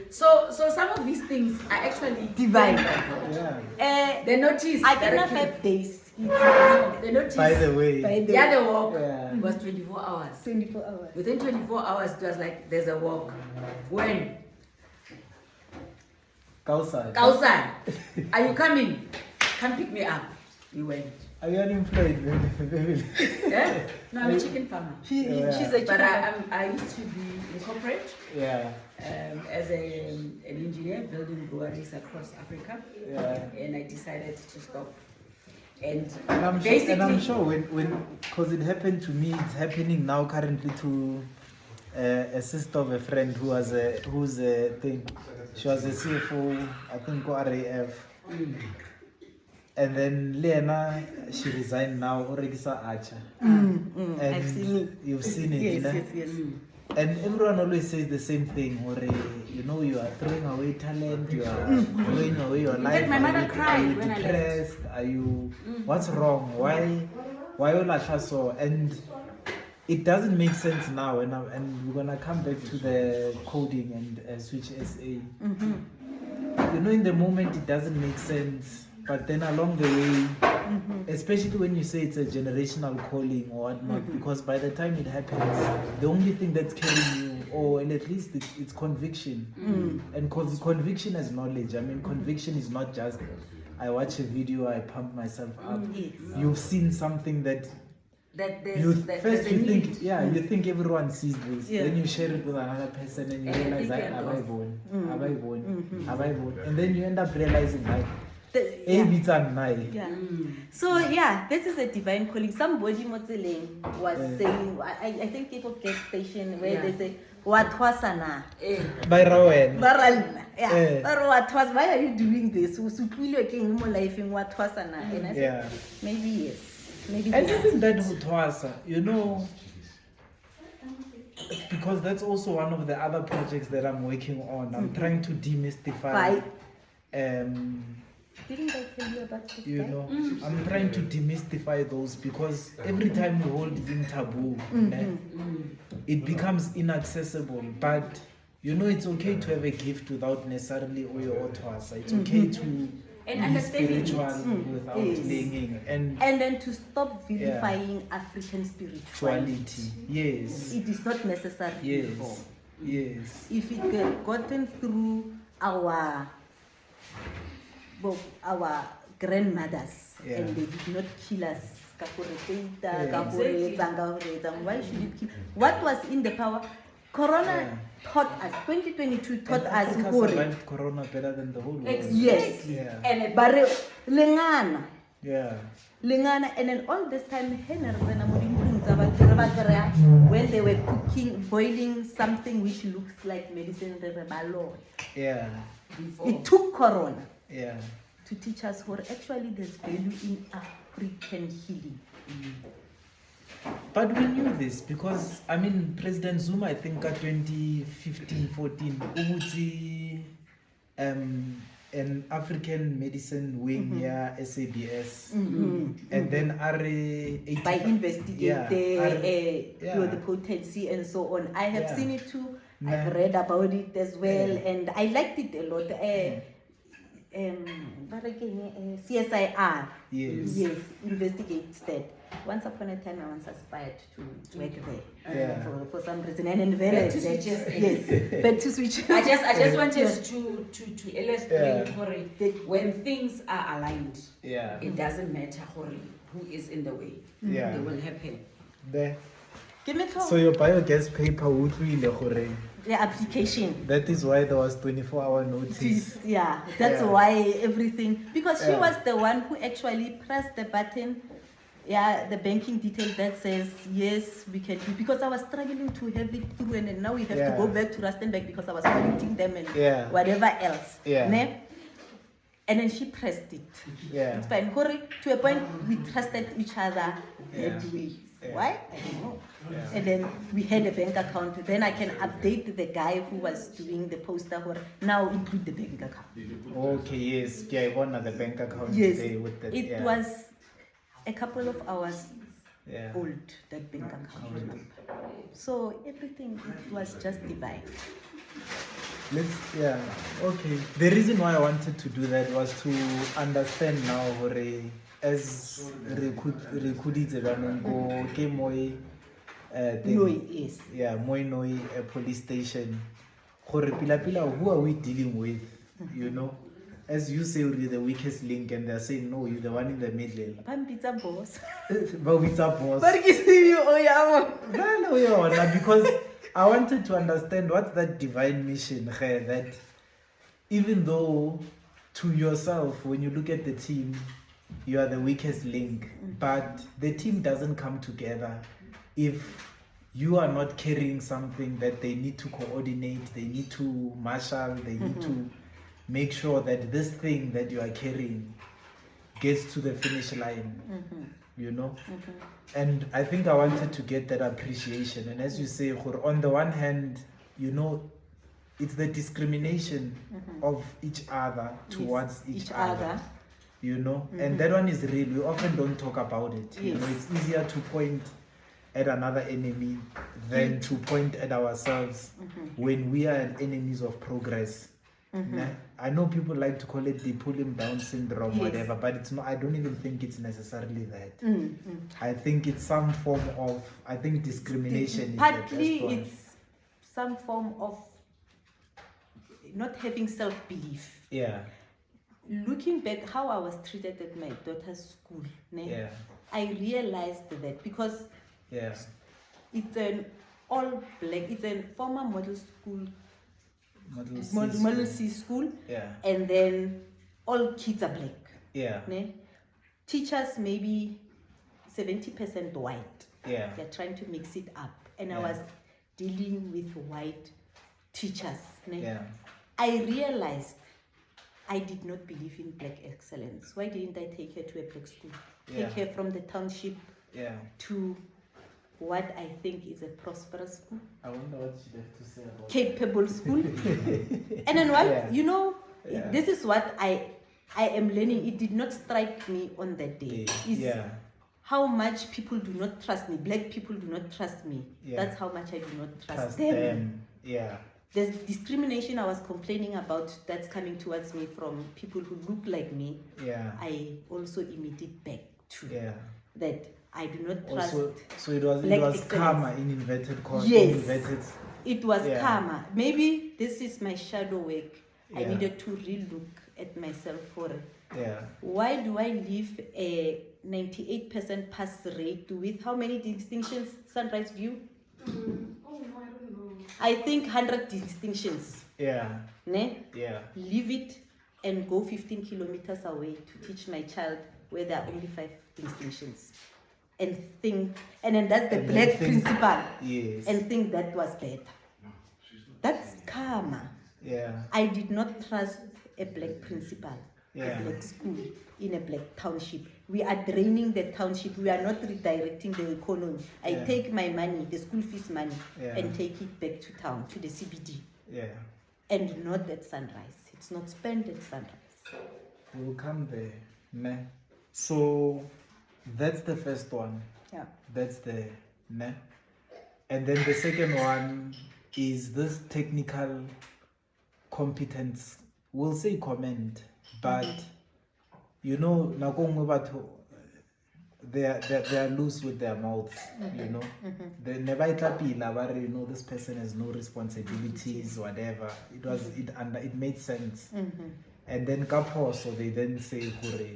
So some of these things are actually Divine. Yeah. the notice. I can have directly- 5 days. The notice. By the way. the other walk Yeah. was 24 hours. 24 hours. Within 24 hours, it was like there's a walk. When? Kausa. Kausan, are you coming? Come pick me up. We went. Are you unemployed? Baby? Yeah? No, I'm a chicken farmer. She's a But chicken. I used to be in corporate Yeah. as an engineer building breweries across Africa. Yeah. And I decided to stop. And And I'm basically, sure when because it happened to me, it's happening now currently to a sister of a friend who's a thing. She was a CFO, I think, or RAF. And then Lena, she resigned now, already saw Archer. And I've seen it. You've seen it, Yes, you know? yes. And everyone always says the same thing, or you are throwing away talent, you are throwing away your life. fact, my mother cried are you when I left. depressed? Are you what's wrong? Why all that so? And it doesn't make sense now, and we're gonna come back to the coding and Switch2SA. You know, in the moment it doesn't make sense, but then along the way, especially when you say it's a generational calling or whatnot, because by the time it happens, the only thing that's carrying you, or at least it's conviction. And conviction is knowledge. I mean, conviction is not just I watch a video, I pump myself up. Yes. You've seen something that there's first a you need. think you think everyone sees this, Yeah. then you share it with another person and you And you realize think have you're I born, and then you end up realizing like Yeah. So yeah, this is a divine calling. Somebody Motseleng was saying, I think people get station where they say, "What was na?" by Rowan. Yeah. Or what was? Why are you doing this? Life in what was na? And I said, maybe yes, maybe. And yes. isn't that Hutwasa, because that's also one of the other projects that I'm working on. I'm trying to demystify. Didn't I tell you about this guy? I'm trying to demystify those, because every time we hold it in taboo, it becomes inaccessible. But it's okay to have a gift without necessarily oyo or twasa. It's okay to And be understanding spiritual without laying And then to stop vilifying African spirituality. spirituality. Yes. It is not necessary. Before. Yes. If it had gotten through our grandmothers and they did not kill us, why should it kill? What was in the power? Corona taught us, 2022 taught us Africa survived Corona better than the whole world. yes. Yeah. And But lengana, Yeah. and then all this time when they were boiling something which looks like medicine, Yeah. it took Corona Yeah. to teach us what actually there's value in African healing. But we knew this because, President Zuma, I think, at 2015-14, Ubuti, an African medicine wing here, SABS, and then By investigate the potency and so on. I have seen it too. I've read about it as well, and I liked it a lot. CSIR, yes, investigates that. Once upon a time, I once aspired to work there for some reason, and then very back to switch. I just wanted to illustrate when things are aligned. It doesn't matter who is in the way. Yeah. It will happen. There. Give me So your biogas paper would really the application. That is why there was 24-hour notice. That's why everything, because she was the one who actually pressed the button, the banking detail that says yes, we can do, because I was struggling to have it through, and then now we have to go back to Rustenburg because I was collecting them and whatever else. Ne? And then she pressed it. It's fine. To a point we trusted each other that way. Why? I don't know. And then we had a bank account. Then I can update the guy who was doing the poster for now include the bank account. Okay, yes. Yeah, I want the bank account Yes. today with the, It was a couple of hours Yeah. old, that bank account number. So everything, it was just divine. Okay. The reason why I wanted to do that was to understand now hore as recruited go Moi Yes. yeah, Moi police station. Hore pila who are we dealing with? You know? As you say, you're the weakest link, and they're saying, no, you're the one in the middle. Pizza boss. But it's a boss. But Because I wanted to understand what's that divine mission that even though to yourself, when you look at the team, you are the weakest link, but the team doesn't come together if you are not carrying something that they need to coordinate, they need to marshal, they need to make sure that this thing that you are carrying gets to the finish line, you know? And I think I wanted to get that appreciation. And as you say, on the one hand, you know, it's the discrimination of each other towards each other, you know? And that one is real. We often don't talk about it. You know, it's easier to point at another enemy than to point at ourselves when we are enemies of progress. I know people like to call it the pull him down syndrome, whatever, but it's not. I don't even think it's necessarily that. I think it's some form of, discrimination. Partly it's some form of not having self-belief. Yeah. Looking back how I was treated at my daughter's school, I realized that because it's an all black, it's a former model school, model C school, and then all kids are black. Teachers maybe 70% white. They're trying to mix it up, and I was dealing with white teachers. I realized I did not believe in black excellence. Why didn't I take her to a black school? Take her from the township to what I think is a prosperous school. I wonder what she'd have to say about capable school. And then what, you know, this is what I am learning. It did not strike me on that day. Is how much people do not trust me. Black people do not trust me. That's how much I do not trust them. There's discrimination I was complaining about that's coming towards me from people who look like me. I also emit it back to that I do not trust. So it was karma in inverted commas. Yes, it was karma. Maybe this is my shadow work. I needed to re-look at myself for why do I leave a 98% pass rate with how many distinctions? Sunrise View? Oh no, I don't know. I think 100 distinctions. Leave it and go 15 kilometers away to teach my child where there are only 5 distinctions. And then that's the black principal. And think that was better. That's karma. I did not trust a black principal, a black school in a black township. We are draining the township. We are not redirecting the economy. I take my money, the school fees money, and take it back to town, to the CBD. And not at Sunrise. It's not spent at Sunrise. We'll come there. So that's the first one. That's the and then the second one is this technical competence. We'll say comment, but you know, they are loose with their mouths. You know, they never you know, this person has no responsibilities, whatever. It made sense. And then kapo, so they then say hore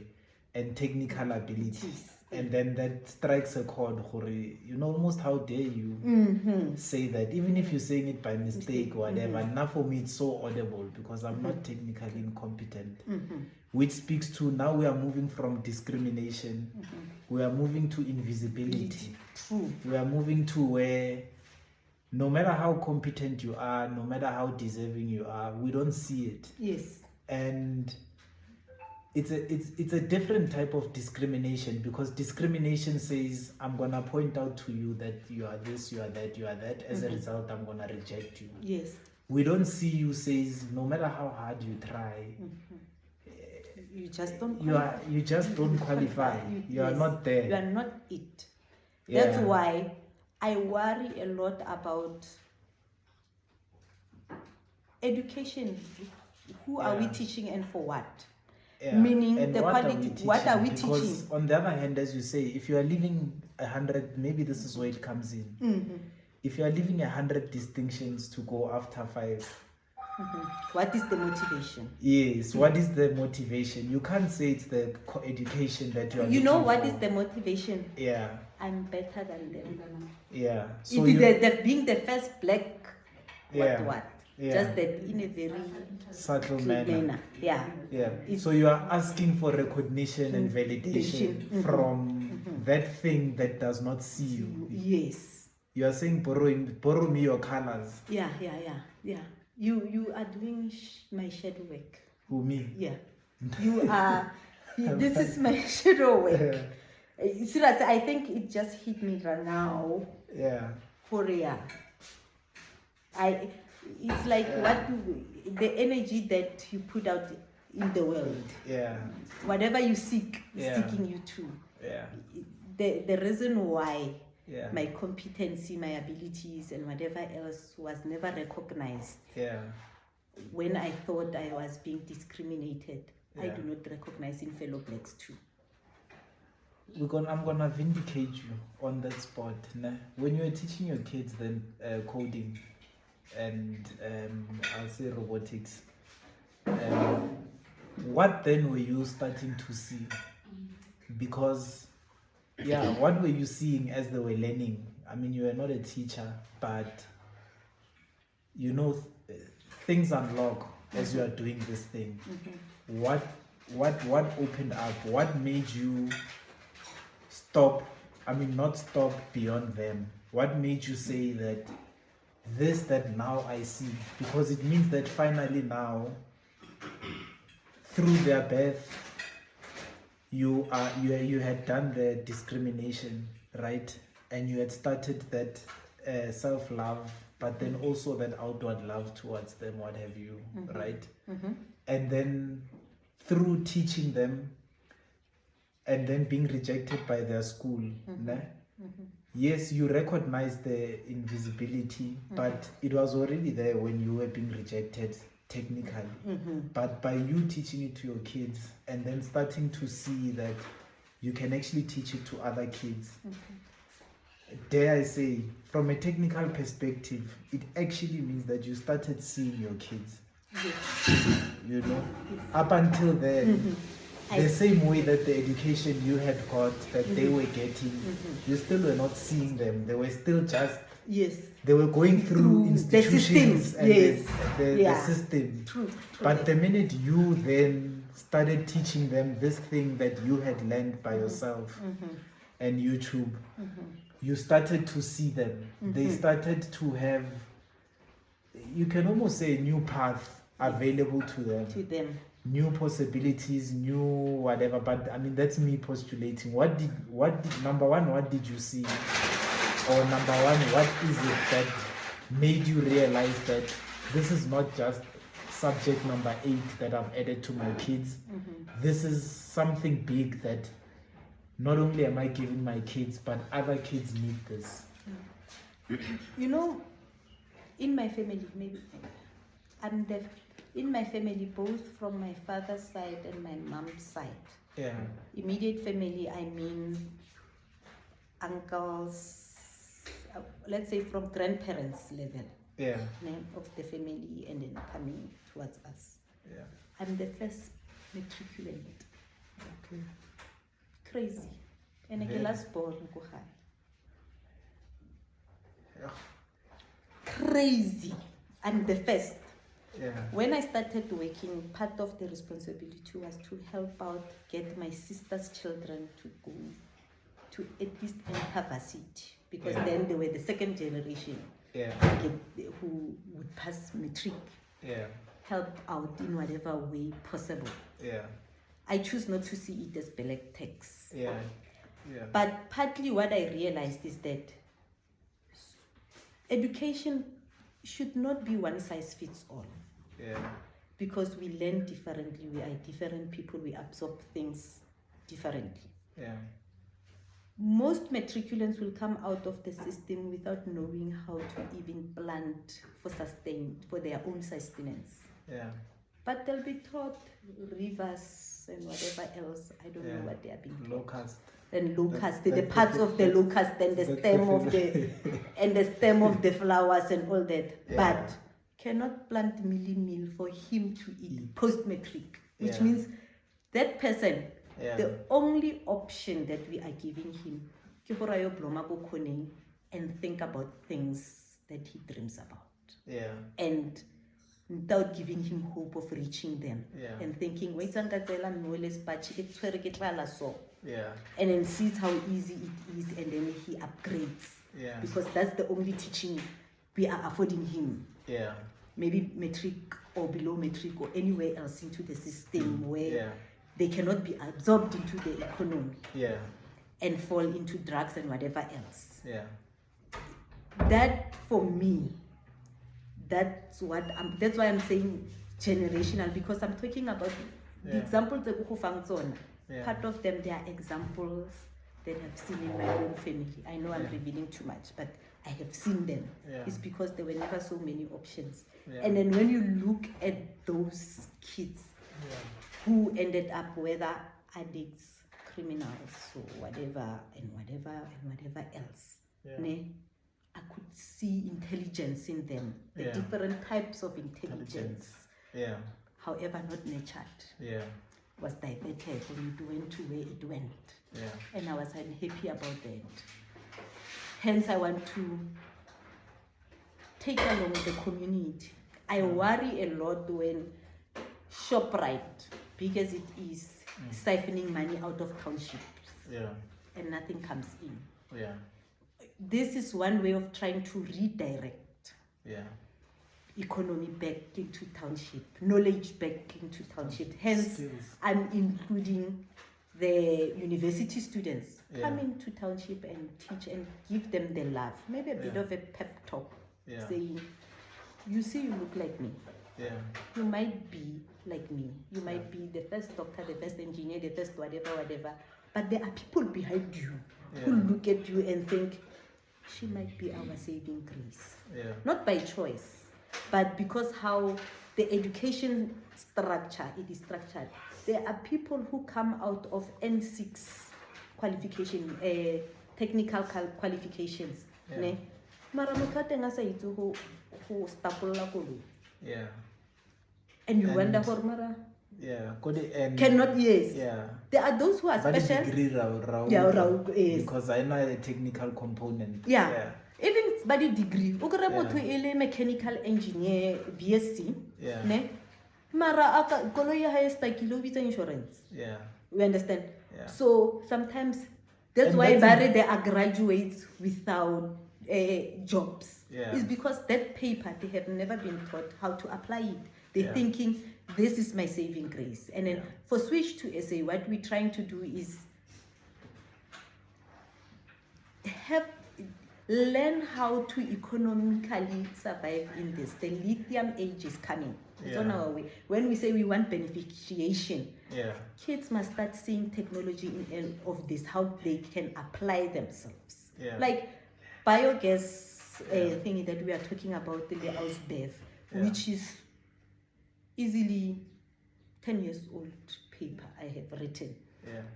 and technical abilities. And then that strikes a chord, you know, almost how dare you say that, even if you're saying it by mistake or whatever. Now for me, it's so audible because I'm not technically incompetent, which speaks to now we are moving from discrimination, we are moving to invisibility. We are moving to where no matter how competent you are, no matter how deserving you are, we don't see it. And it's a different type of discrimination, because discrimination says, I'm gonna point out to you that you are this, you are that, you are that. As a result, I'm gonna reject you. We don't see you says, no matter how hard you try, You just don't. You just don't qualify. You are not there. You are not it. Yeah. That's why I worry a lot about education. Who are we teaching and for what? Yeah. Meaning and the quality. What are we because teaching? On the other hand, as you say, if you are leaving 100, maybe this is where it comes in. Mm-hmm. If you are leaving 100 distinctions to go after 5. What is the motivation? Yes, what is the motivation? You can't say it's the education that you are. You know looking what for. is the motivation? Yeah. I'm better than them. Yeah. So the being the first black. What? Yeah. Just that in a very subtle manner. Yeah. Yeah. It's So you are asking for recognition and validation from that thing that does not see you. Yes. You are saying borrow me your colors. Yeah. You are doing my shadow work. Who, me? Yeah. You are. This is my shadow work. Seriously, I think it just hit me right now. Yeah. Korea. It's like the energy that you put out in the world. Yeah. Whatever you seek, seeking you to. Yeah. The reason why my competency, my abilities, and whatever else was never recognized. Yeah. When I thought I was being discriminated, I do not recognize in fellow blacks too. I'm gonna vindicate you on that spot. When you were teaching your kids then coding and I'll say robotics, what then were you starting to see? Because what were you seeing as they were learning? I mean, you were not a teacher, but things unlock as you are doing this thing. What opened up? What made you stop? I mean, not stop beyond them. What made you say that that now I see? Because it means that finally now, through their birth, you had done the discrimination, right? And you had started that self-love, but then also that outward love towards them, what have you, right? And then through teaching them and then being rejected by their school, yes, you recognize the invisibility, but it was already there when you were being rejected technically. But by you teaching it to your kids and then starting to see that you can actually teach it to other kids, dare I say, from a technical perspective, it actually means that you started seeing your kids. Up until then, the same way that the education you had got, that they were getting, you still were not seeing them. They were still just, they were going through institutions and the system. True. But the minute you then started teaching them this thing that you had learned by yourself and YouTube, you started to see them. They started to have, you can almost say, a new path available to them. New possibilities, new whatever. But I mean, that's me postulating. Number one, what did you see? Or number one, what is it that made you realize that this is not just subject number 8 that I've added to my kids? This is something big that not only am I giving my kids, but other kids need this. In my family, maybe I'm deaf. In my family, both from my father's side and my mom's side. Yeah. Immediate family, I mean uncles, let's say from grandparents level. Yeah. Name of the family and then coming towards us. Yeah. I'm the first matriculate. Okay. Crazy. And I last born. Crazy. I'm the first. Yeah. When I started working, part of the responsibility was to help out, get my sister's children to go to at least enter varsity, because then they were the second generation who would pass matric. Help out in whatever way possible. I choose not to see it as black tax. But partly what I realized is that education should not be one size fits all. because we learn differently. We are different people. We absorb things differently. Yeah. Most matriculants will come out of the system without knowing how to even plant for their own sustenance. Yeah. But they'll be taught rivers and whatever else. I don't know what they are being taught. Locust. And locust, the parts of the locust and the stem of the flowers and all that. Yeah. But cannot plant meal for him to eat post-matric, which means that person, the only option that we are giving him ke hore a yo bloma bokgoning and think about things that he dreams about. Yeah. And without giving him hope of reaching them. Yeah. And thinking, wait, so. Yeah. And then sees how easy it is, and then he upgrades. Yeah. Because that's the only teaching we are affording him. Yeah. Maybe metric or below metric or anywhere else into the system where they cannot be absorbed into the economy. Yeah. And fall into drugs and whatever else. Yeah. That for me, that's why I'm saying generational, because I'm talking about the examples that go fang tsona. Part of them, they are examples that I've seen in my own family. I know I'm revealing too much, but I have seen them. It's because there were never so many options. And then when you look at those kids who ended up whether addicts, criminals, or whatever else, I could see intelligence in them, the different types of intelligence. However, not nurtured. Was diverted and it went to where it went. And I was unhappy about that. Hence, I want to take along the community. I worry a lot when ShopRite, big as it is, siphoning money out of townships and nothing comes in. This is one way of trying to redirect economy back into township, knowledge back into township. Hence, I'm including the university students come into township and teach and give them the love. Maybe a bit of a pep talk, saying, you see, you look like me. You might be like me. You might be the first doctor, the first engineer, the first whatever. But there are people behind you who look at you and think, she might be our saving grace. Not by choice, but because how the education structure, it is structured. There are people who come out of N6 qualification, technical qualifications. Mara motho a teng a sa itse go stapolla koloi. And you wonder for Mara. Cannot, there are those who are special. Because I know a technical component. Even study degree. Ukere motho ele mechanical engineer, BSc. Mara aka koloi ya hae stakile o bitsa insurance. We understand. So sometimes that's why they are graduates without jobs. It's because that paper they have never been taught how to apply it. They're thinking, this is my saving grace. And then for Switch2SA, what we're trying to do is learn how to economically survive in this. The lithium age is coming. It's on our way. When we say we want beneficiation, kids must start seeing technology in of this, how they can apply themselves. Like biogas thing that we are talking about, the Ausbev, which is easily 10 years old paper I have written.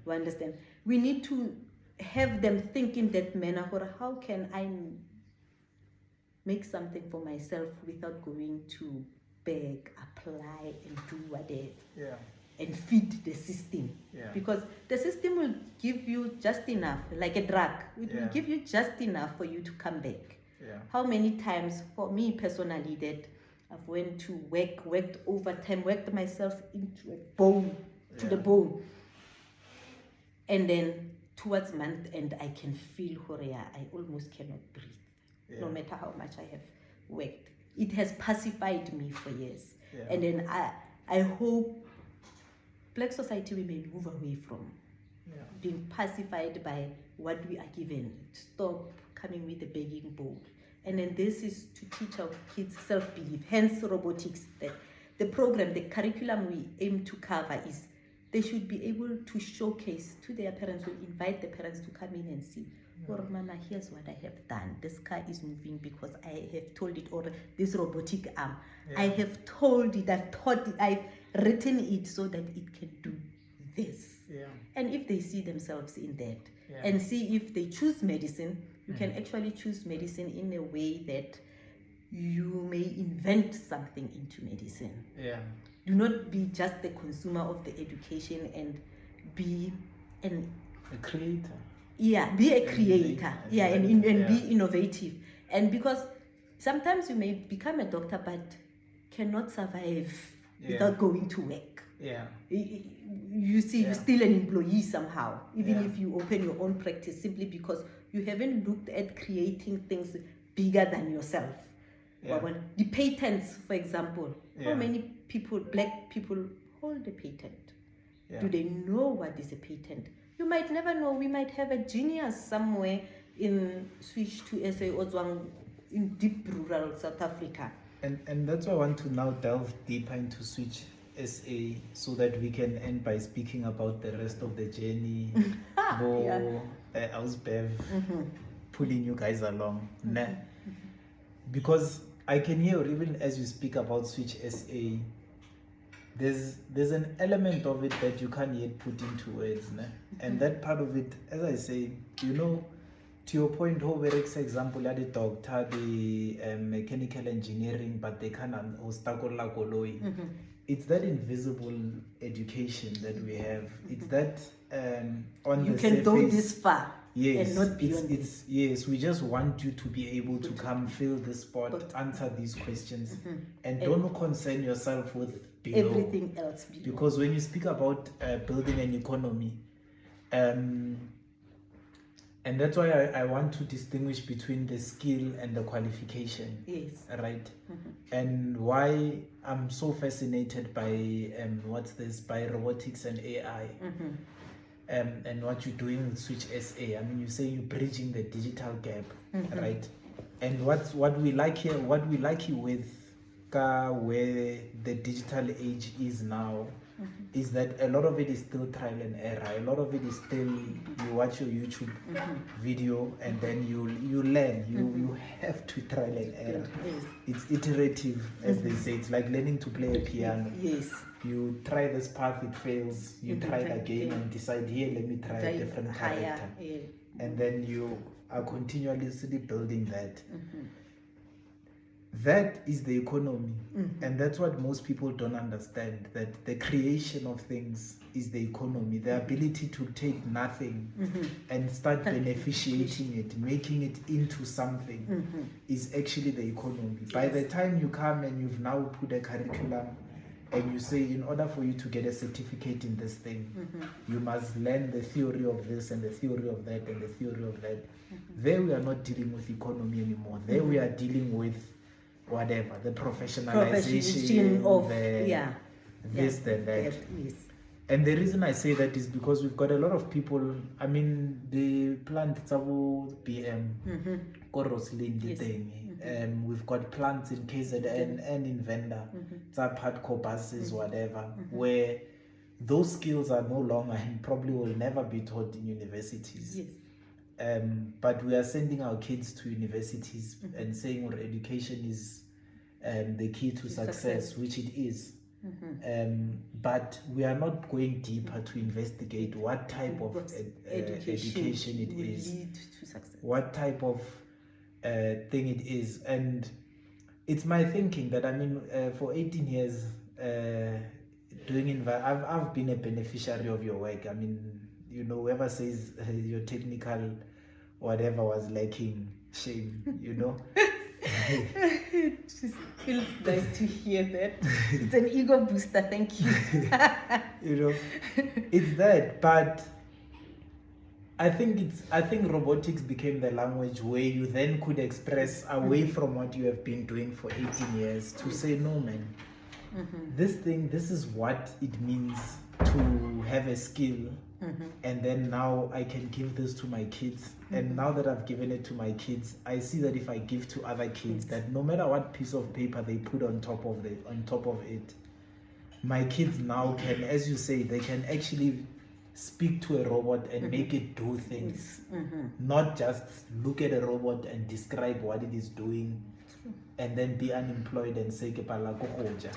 You understand? We need to have them think in that manner, or how can I make something for myself without going to beg, apply, and do whatever, and feed the system. Because the system will give you just enough, like a drug. It will give you just enough for you to come back. How many times, for me personally, that I've went to worked overtime, worked myself into a bone, to the bone. And then towards month end, I can feel Horea, I almost cannot breathe, no matter how much I have worked. It has pacified me for years. And then I hope Black society, we may move away from being pacified by what we are given. Stop coming with the begging bowl. And then this is to teach our kids self-belief, hence robotics, that the program, the curriculum we aim to cover is they should be able to showcase to their parents, will invite the parents to come in and see, or mama, here's what I have done. This car is moving because I have told it, or this robotic arm. I have told it, I've taught it, I've written it so that it can do this. And if they see themselves in that, and see if they choose medicine, you can actually choose medicine in a way that you may invent something into medicine. Do not be just the consumer of the education, and be a creator. Be a creator. And be innovative. And because sometimes you may become a doctor but cannot survive without going to work. You see, you're still an employee somehow, even if you open your own practice, simply because you haven't looked at creating things bigger than yourself. The patents, for example, how many people, black people, hold a patent? Do they know what is a patent? You might never know. We might have a genius somewhere in Switch2SA or in deep rural South Africa. And that's why I want to now delve deeper into Switch2SA, so that we can end by speaking about the rest of the journey. I was Bev pulling you guys along. Because I can hear, even as you speak about Switch2SA, there's an element of it that you can't yet put into words. And that part of it, as I say, to your point, how Eric's example, the doctor, the mechanical engineering, but they can't it's that invisible education that we have. It's that on you the can surface, go this far. Yes, and not beyond yes, we just want you to be able to come fill this spot, answer these questions, and don't concern yourself with below. Everything else below. Because when you speak about building an economy, and that's why I want to distinguish between the skill and the qualification. Right? And why I'm so fascinated by by robotics and AI. And what you're doing with Switch2SA. I mean, you say you're bridging the digital gap, right? And what we like here with where the digital age is now, is that a lot of it is still trial and error. A lot of it is still, you watch your YouTube video and then you learn. You have to trial and error. It's iterative, as they say. It's like learning to play a piano. You try this path, it fails. You try it again and decide, here, let me try a different character. And then you are continuously building that. That is the economy. And that's what most people don't understand, that the creation of things is the economy. The ability to take nothing and start beneficiating it, making it into something, is actually the economy. By the time you come and you've now put a curriculum, and you say, in order for you to get a certificate in this thing, you must learn the theory of this and the theory of that and the theory of that. There we are not dealing with economy anymore. There we are dealing with whatever, the professionalization of this, that. And the reason I say that is because we've got a lot of people, I mean, the plant Tsabo BM, Koroslin, the thing. We've got plants in KZN and in Venda, hardcore buses, whatever, where those skills are no longer and probably will never be taught in universities. But we are sending our kids to universities and saying our education is the key to success, which it is. But we are not going deeper to investigate what type of education it is, lead to success. What type of thing it is. And it's my thinking that, I mean, for 18 years I've been a beneficiary of your work. I mean, whoever says your technical whatever was lacking, shame, It just feels nice to hear that. It's an ego booster, thank you. It's that, but I think robotics became the language where you then could express away from what you have been doing for 18 years to say, no man, this is what it means to have a skill, and then now I can give this to my kids. And now that I've given it to my kids, I see that if I give to other kids, that no matter what piece of paper they put on top of it, my kids now can, as you say, they can actually speak to a robot and make it do things, not just look at a robot and describe what it is doing and then be unemployed and say ke pala ko goja.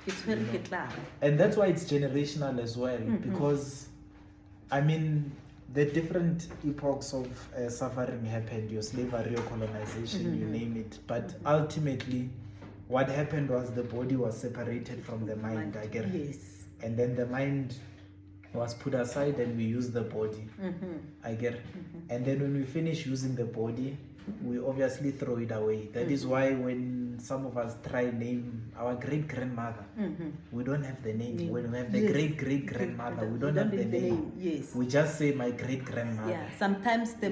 It's very clear. And that's why it's generational as well, because I mean the different epochs of suffering happened, your slavery, your colonization, you name it, but ultimately what happened was the body was separated from the mind, I guess. Yes. And then the mind was put aside and we use the body, I get. And then when we finish using the body, we obviously throw it away. That is why when some of us try name our great-grandmother, we don't have the name. When we have the great-great-grandmother, we don't have the name. Yes. We just say my great-grandmother. Yeah, sometimes the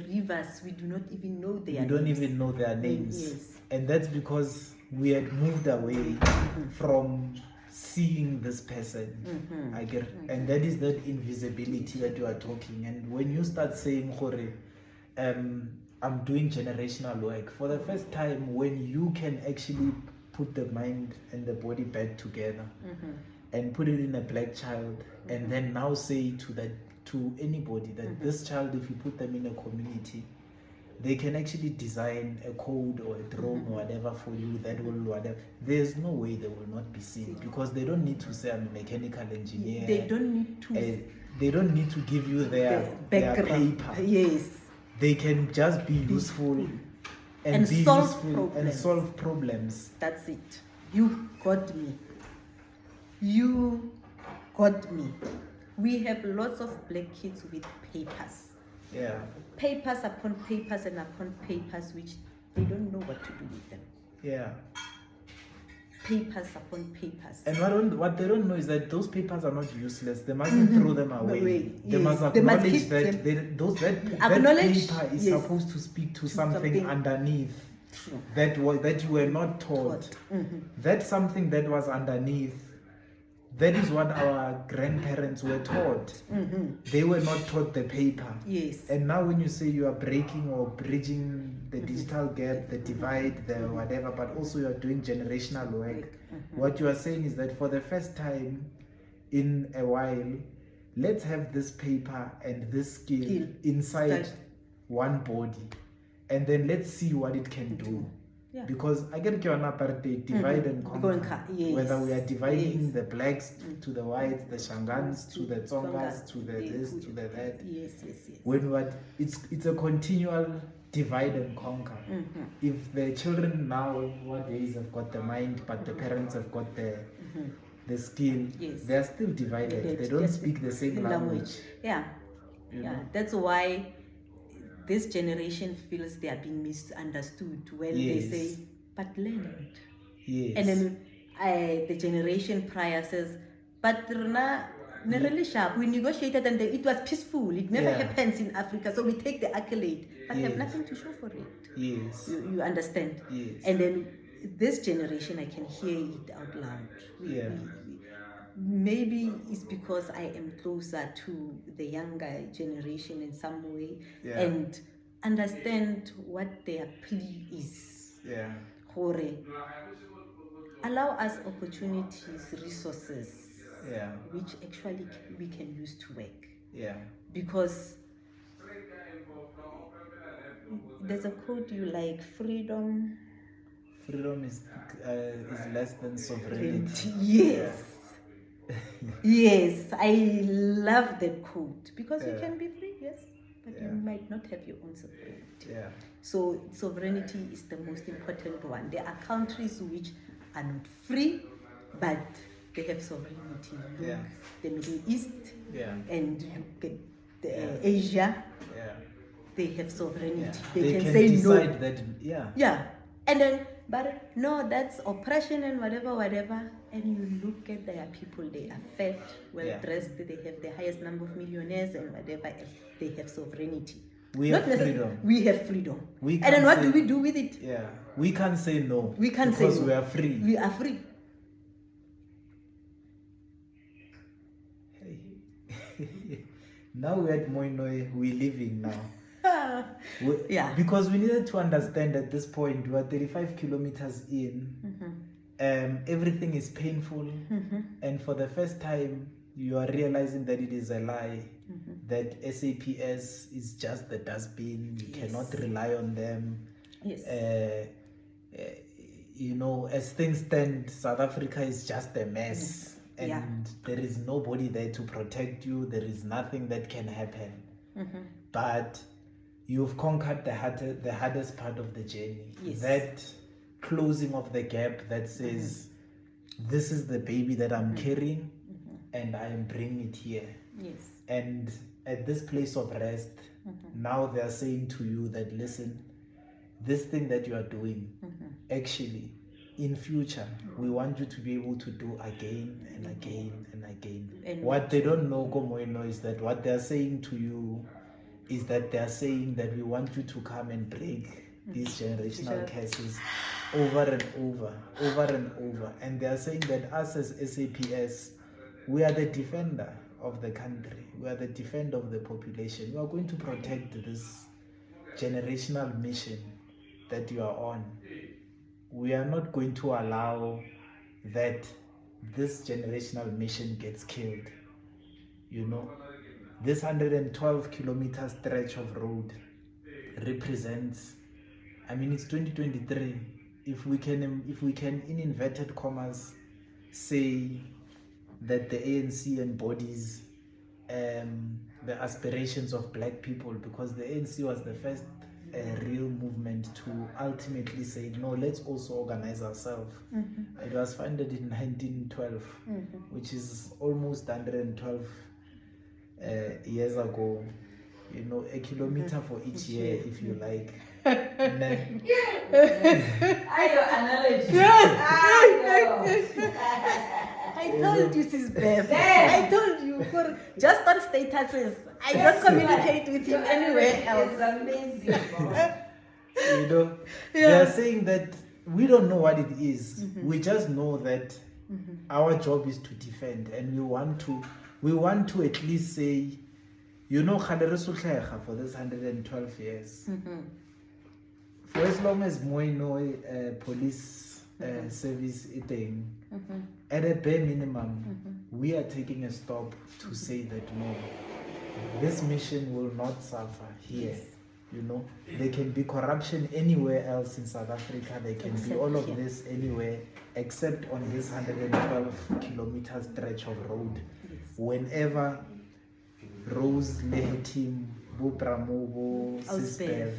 rivers, we do not even know their names. We don't even know their names. Yes. And that's because we had moved away from seeing this person, I get, and that is that invisibility that you are talking. And when you start saying, Hore, I'm doing generational work, for the first time, when you can actually put the mind and the body back together and put it in a black child, and then now say to anybody that this child, if you put them in a community, they can actually design a code or a drone or whatever for you that will whatever. There's no way they will not be seen, because they don't need to say I'm a mechanical engineer. They don't need to. They don't need to give you their paper. Yes. They can just be useful and be solve useful problems. and solve problems. That's it. You got me. You got me. We have lots of black kids with papers. Yeah. Papers upon papers and upon papers, which they don't know what to do with them. Yeah. Papers upon papers. And what they don't know is that those papers are not useless. They mustn't throw them away. They must acknowledge that that paper is supposed to speak to something underneath that you were not taught. That's something that was underneath. That is what our grandparents were taught. They were not taught the paper. Yes. And now when you say you are breaking or bridging the digital gap, the divide, the whatever, but also you are doing generational work, what you are saying is that for the first time in a while, let's have this paper and this skill inside one body. And then let's see what it can do. Yeah. Because I get apartheid, divide and conquer. Yes. Whether we are dividing the blacks to the whites, the Shangans to the Tsongas, to the this, to the that. Yes. When it's a continual divide and conquer. If the children nowadays have got the mind, but the parents have got the skill, they are still divided. They don't speak the same language. Yeah. That's why this generation feels they are being misunderstood when they say, but learn. Yes. And then the generation prior says, but we're really sharp. We negotiated and it was peaceful. It never happens in Africa. So we take the accolade, but have nothing to show for it. Yes. You understand? Yes. And then this generation, I can hear it out loud. Maybe it's because I am closer to the younger generation in some way and understand what their plea is. Yeah. Hore. Allow us opportunities, resources, which actually we can use to work. Yeah. Because there's a quote you like, freedom. Freedom is less than sovereignty. Yes. Yes, I love that quote because you can be free, yes, but you might not have your own sovereignty. Yeah. So sovereignty is the most important one. There are countries which are not free, but they have sovereignty. Yeah. The Middle East and Asia, they have sovereignty. They can say decide no. That, And then, but no, that's oppression and whatever. And you look at their people, they are fed, well dressed, they have the highest number of millionaires and whatever else. They have sovereignty. We have freedom. We have freedom. And then what do we do with it? Yeah. We can't say no. We can't say no. Because we are free. We are free. Hey. Now we're at Moinoi, we're living now. Yeah. Because we needed to understand at this point, we are 35 kilometers in. everything is painful, and for the first time you are realizing that it is a lie, that SAPS is just the dustbin, you cannot rely on them. Yes. You know, as things stand, South Africa is just a mess, and Yeah. there is nobody there to protect you, there is nothing that can happen. But you've conquered the hardest part of the journey. Yes. That closing of the gap that says, this is the baby that I'm carrying, and I am bringing it here. Yes. And at this place of rest, now they are saying to you that, listen, this thing that you are doing, actually, in future, we want you to be able to do again and again and again. And what they don't know, Gomoino, is that what they are saying to you is that they are saying that we want you to come and break these generational curses over and over and over. And they are saying that us as SAPS, we are the defender of the country. We are the defender of the population. We are going to protect this generational mission that you are on. We are not going to allow that this generational mission gets killed. You know, this 112 kilometer stretch of road represents, I mean, it's 2023. If we can in inverted commas say that the ANC embodies the aspirations of black people, because the ANC was the first real movement to ultimately say, no, let's also organize ourselves. It was founded in 1912, which is almost 112 years ago. You know, a kilometer for each year, if you like. I told you, Sis Bev. I told you. Just on statuses. I don't communicate with you anywhere else. It's amazing. You know, they are saying that we don't know what it is. We just know that our job is to defend, and we want to at least say, you know, for this 112 years. For as long as Moino police service eating, at a bare minimum, we are taking a stop to say that no, this mission will not suffer here. You know, there can be corruption anywhere else in South Africa. There can be all of this anywhere except on this 112 kilometer stretch of road. Whenever Rose, Lehe team, Bo Pramo, Bo Sisbev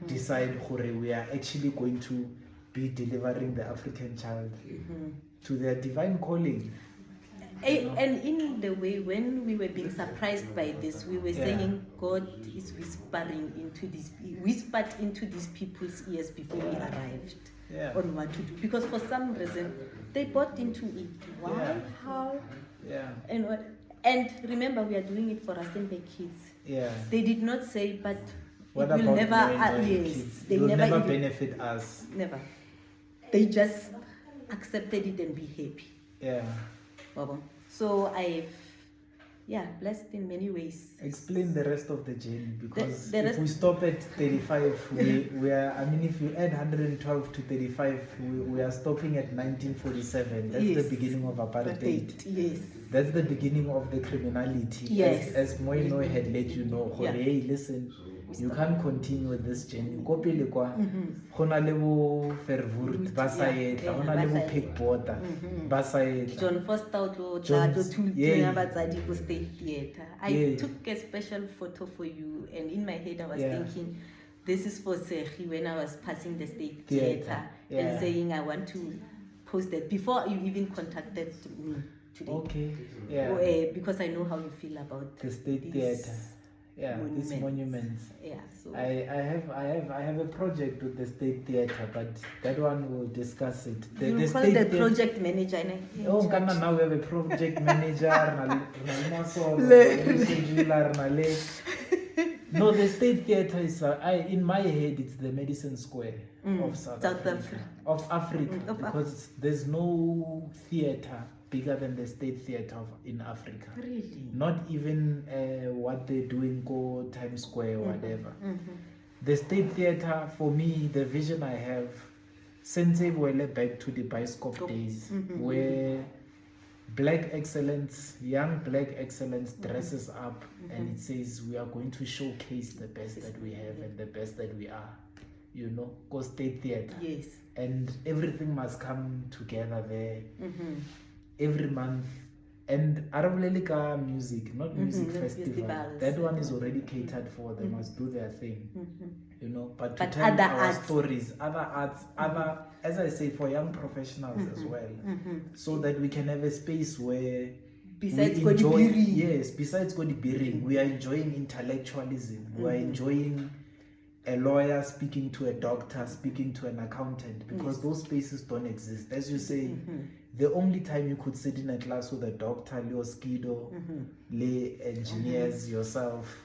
decide we are actually going to be delivering the African child to their divine calling. And in the way, when we were being surprised by this, we were saying God is whispered into these people's ears before we arrived on what to do. Because for some reason, they bought into it. Why? How? And what? And remember, we are doing it for Rustenburg kids. They did not say, but what it will never. Kids? They will never even benefit us. Never. They just accepted it and be happy. So I've blessed in many ways. Explain the rest of the journey, because the if we stop at 35, we are, I mean, if you add 112 to 35, we are stopping at 1947. That's the beginning of apartheid. Yes. That's the beginning of the criminality. Yes. As Moino had let you know, hey, listen, you can't continue with this journey. Go pele kwa, hona lebo Verwoerd, basaetla, hona lebo Pickwater, basaetla. John Foster to State Theatre. I took a special photo for you, and in my head I was thinking, this is for Sehi when I was passing the State Theatre and saying I want to post that before you even contacted me today. Because I know how you feel about the State Theatre. These monuments. So I have a project with the State Theatre, but that one will discuss it. You call the project manager. Oh, now we have a project manager. No, the State Theatre is in my head it's the Madison Square of South Africa. Of Africa, because there's no theatre bigger than the State Theatre in Africa. Really? Not even what they do in Times Square or whatever. The State Theatre, for me, the vision I have Sensei wele back to the Bioscope days where black excellence, young black excellence dresses up and it says we are going to showcase the best that we have and the best that we are, you know, go state theater. Yes. And everything must come together there every month. And Arablelika music, not music festival. That one is already catered for. They must do their thing, you know. But to tell other our arts. stories, other arts, other, as I say, for young professionals as well, so that we can have a space where Besides we enjoy, Godibiri. yes, besides Godibiri, we are enjoying intellectualism. We are enjoying a lawyer speaking to a doctor, speaking to an accountant, because those spaces don't exist. As you say, the only time you could sit in a class with a doctor, Leo Skido, lay engineers, yourself,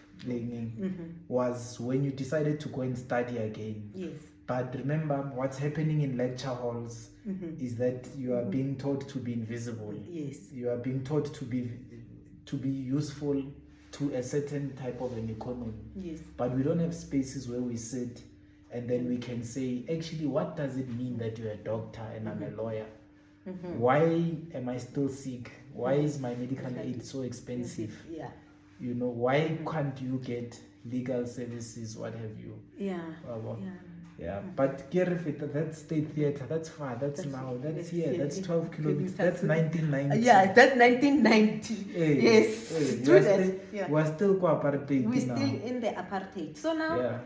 was when you decided to go and study again. Yes. But remember, what's happening in lecture halls is that you are being taught to be invisible. Yes. You are being taught to be useful to a certain type of an economy. Yes. But we don't have spaces where we sit and then we can say, actually, what does it mean that you're a doctor and I'm a lawyer? Why am I still sick? Why is my medical aid so expensive? Yeah. You know, why can't you get legal services, what have you? Yeah. Yeah, but Gerifit, that's state theater, that's far, that's here, that's 12 kilometers, that's 1990. Yeah, that's 1990. Yes, true that. We're still co-apartheid We're now. still in the apartheid. So now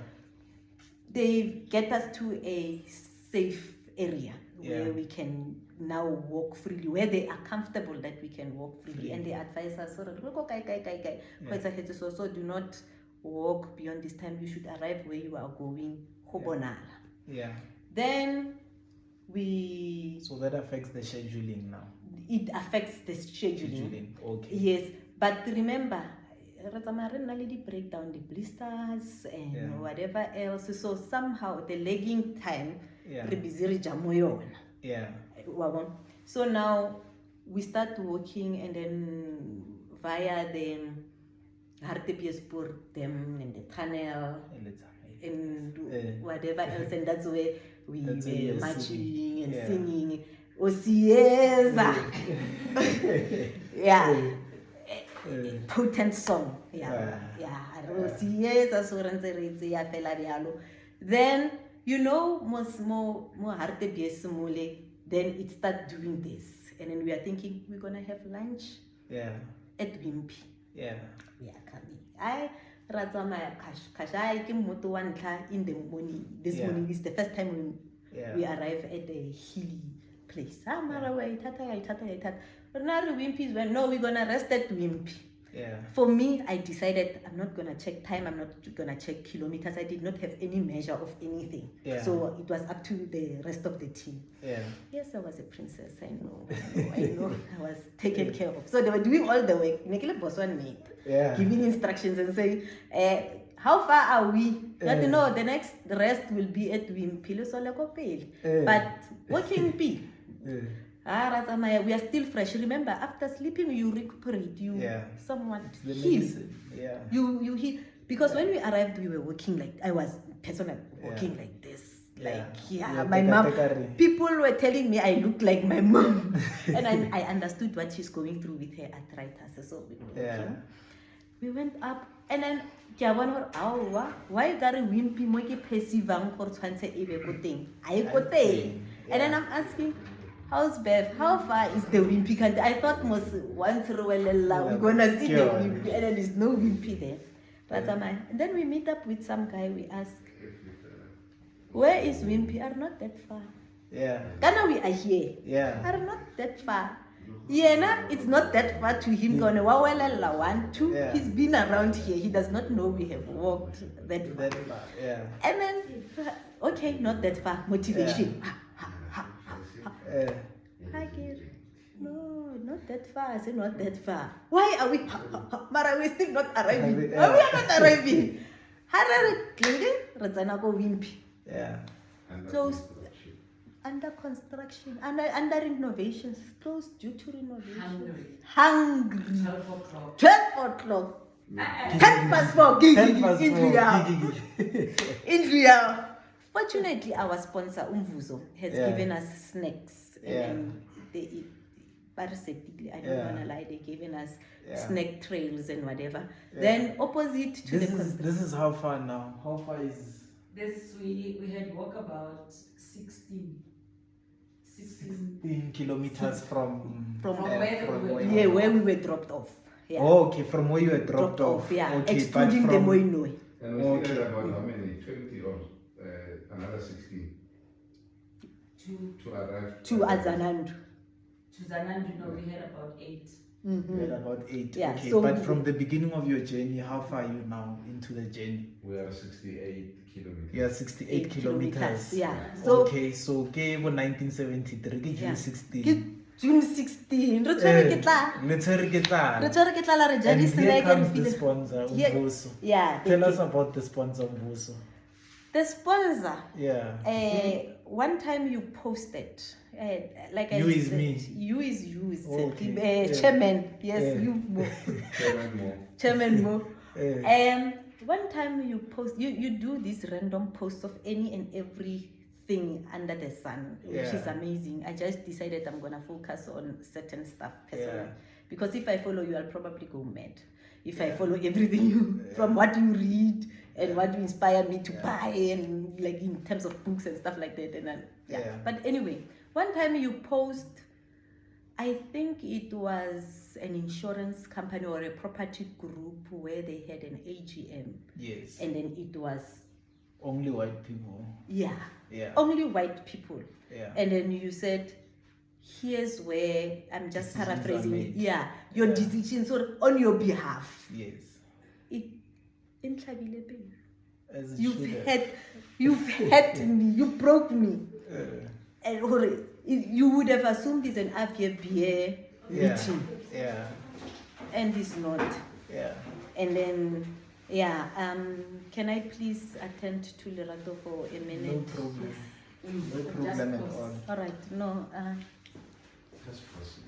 they get us to a safe area where we can now walk freely, where they are comfortable that we can walk freely. And they advise us, so do not walk beyond this time. You should arrive where you are going. Yeah. Then we... So that affects the scheduling now. It affects the scheduling. Okay. Yes, but remember, break down the blisters and whatever else. So somehow the legging time, so now we start walking and then via the Hartepiespur, them in the tunnel and whatever else, and that's where we were marching and singing. Osieza. Potent song. Then you know then it start doing this, and then we are thinking we're gonna have lunch at Wimpy. I Razamaya Kashai came moto one in the morning. This morning is the first time we arrive at a hilly place. But now the Wimpy went, no, we're gonna rest at Wimpy. For me, I decided I'm not gonna check time, I'm not gonna check kilometers. I did not have any measure of anything. So it was up to the rest of the team. Yes, I was a princess, I know. I was taken care of. So they were doing all the work. Nekile boss one mate. Giving instructions and saying, how far are we? No, the next rest will be at Wimpy. But walking P. We are still fresh. Remember, after sleeping, you recuperate. You somewhat heal. You heal. Because when we arrived, we were walking like, I was personally walking like this. My mom, people were telling me I look like my mom. And I understood what she's going through with her arthritis. So we went up, and then why gare Wimpy moke pesivang for tshwantse ebe go teng ai go teng. And then I'm asking, how's Bev? How far is the Wimpy country? I thought once we're gonna see the Wimpy, and then there's no Wimpy there. And then we meet up with some guy. We ask, where is Wimpy? Are not that far. Ghana, we are here. Are not that far. It's not that far to him. He's been around here. He does not know we have walked that far. And then, okay, not that far. Motivation. No, not that far. I said not that far. Why are we? Mara, we're still not arriving. We are not arriving. Closed. Under construction, under renovations, closed due to renovation. Hungry. 12 o'clock. 10 past 4. In real. Fortunately, our sponsor Umvuzo has given us snacks, and they eat. I don't wanna lie. They given us snack trails and whatever. Then opposite to this is how far now? How far is This we had walk about 16 kilometers from where we were dropped off. Yeah. Oh, okay, from where you were dropped off. Yeah, Okay, excluding but the from Moinoi. And we still had about how many? 20 or another 16 to arrive To Azanandu. To Zanandu, no, we had about 8. you had about 8. Yeah, Okay, so but from the beginning of your journey, how far are you now into the journey? We are 68 kilometers. You are 68 kilometers. Yeah. So okay, so okay, 1973, ke June 16. June 16. Re tshwere ke tla. Let's get that. Re tshwere ke tla la re ja And di here snack comes and the feed- sponsor, Yeah. Umvuzo. Yeah. Tell us about the sponsor, Umvuzo. The sponsor. Yeah. One time you posted, like You I is said, me. You is you, Okay. Yeah. chairman. Yes, Yeah. you Mo. Seven more. Chairman Mo. Yeah. One time you post, you do this random post of any and everything under the sun, which is Yeah. amazing. I just decided I'm gonna focus on certain stuff personally, Yeah. because if I follow you, I'll probably go mad. If I follow everything you, from what you read and what you inspire me to buy, and like in terms of books and stuff like that, and then But anyway, one time you post, I think it was an insurance company or a property group where they had an AGM. Yes. And then it was Only white people. yeah, Yeah. only white people. Yeah. And then you said, here's where I'm just Decisions are paraphrasing it. made. Yeah, your Yeah. decisions are on your behalf. Yes. It in Tlhabile pele. As it You've should have. you've hurt me, you broke me. Uh, And you would have assumed it's an AFBA meeting, Yeah. and it's not. Yeah. And then, can I please attend to Lerato for a minute? No problem. No problem at all. All right, no. Just proceed.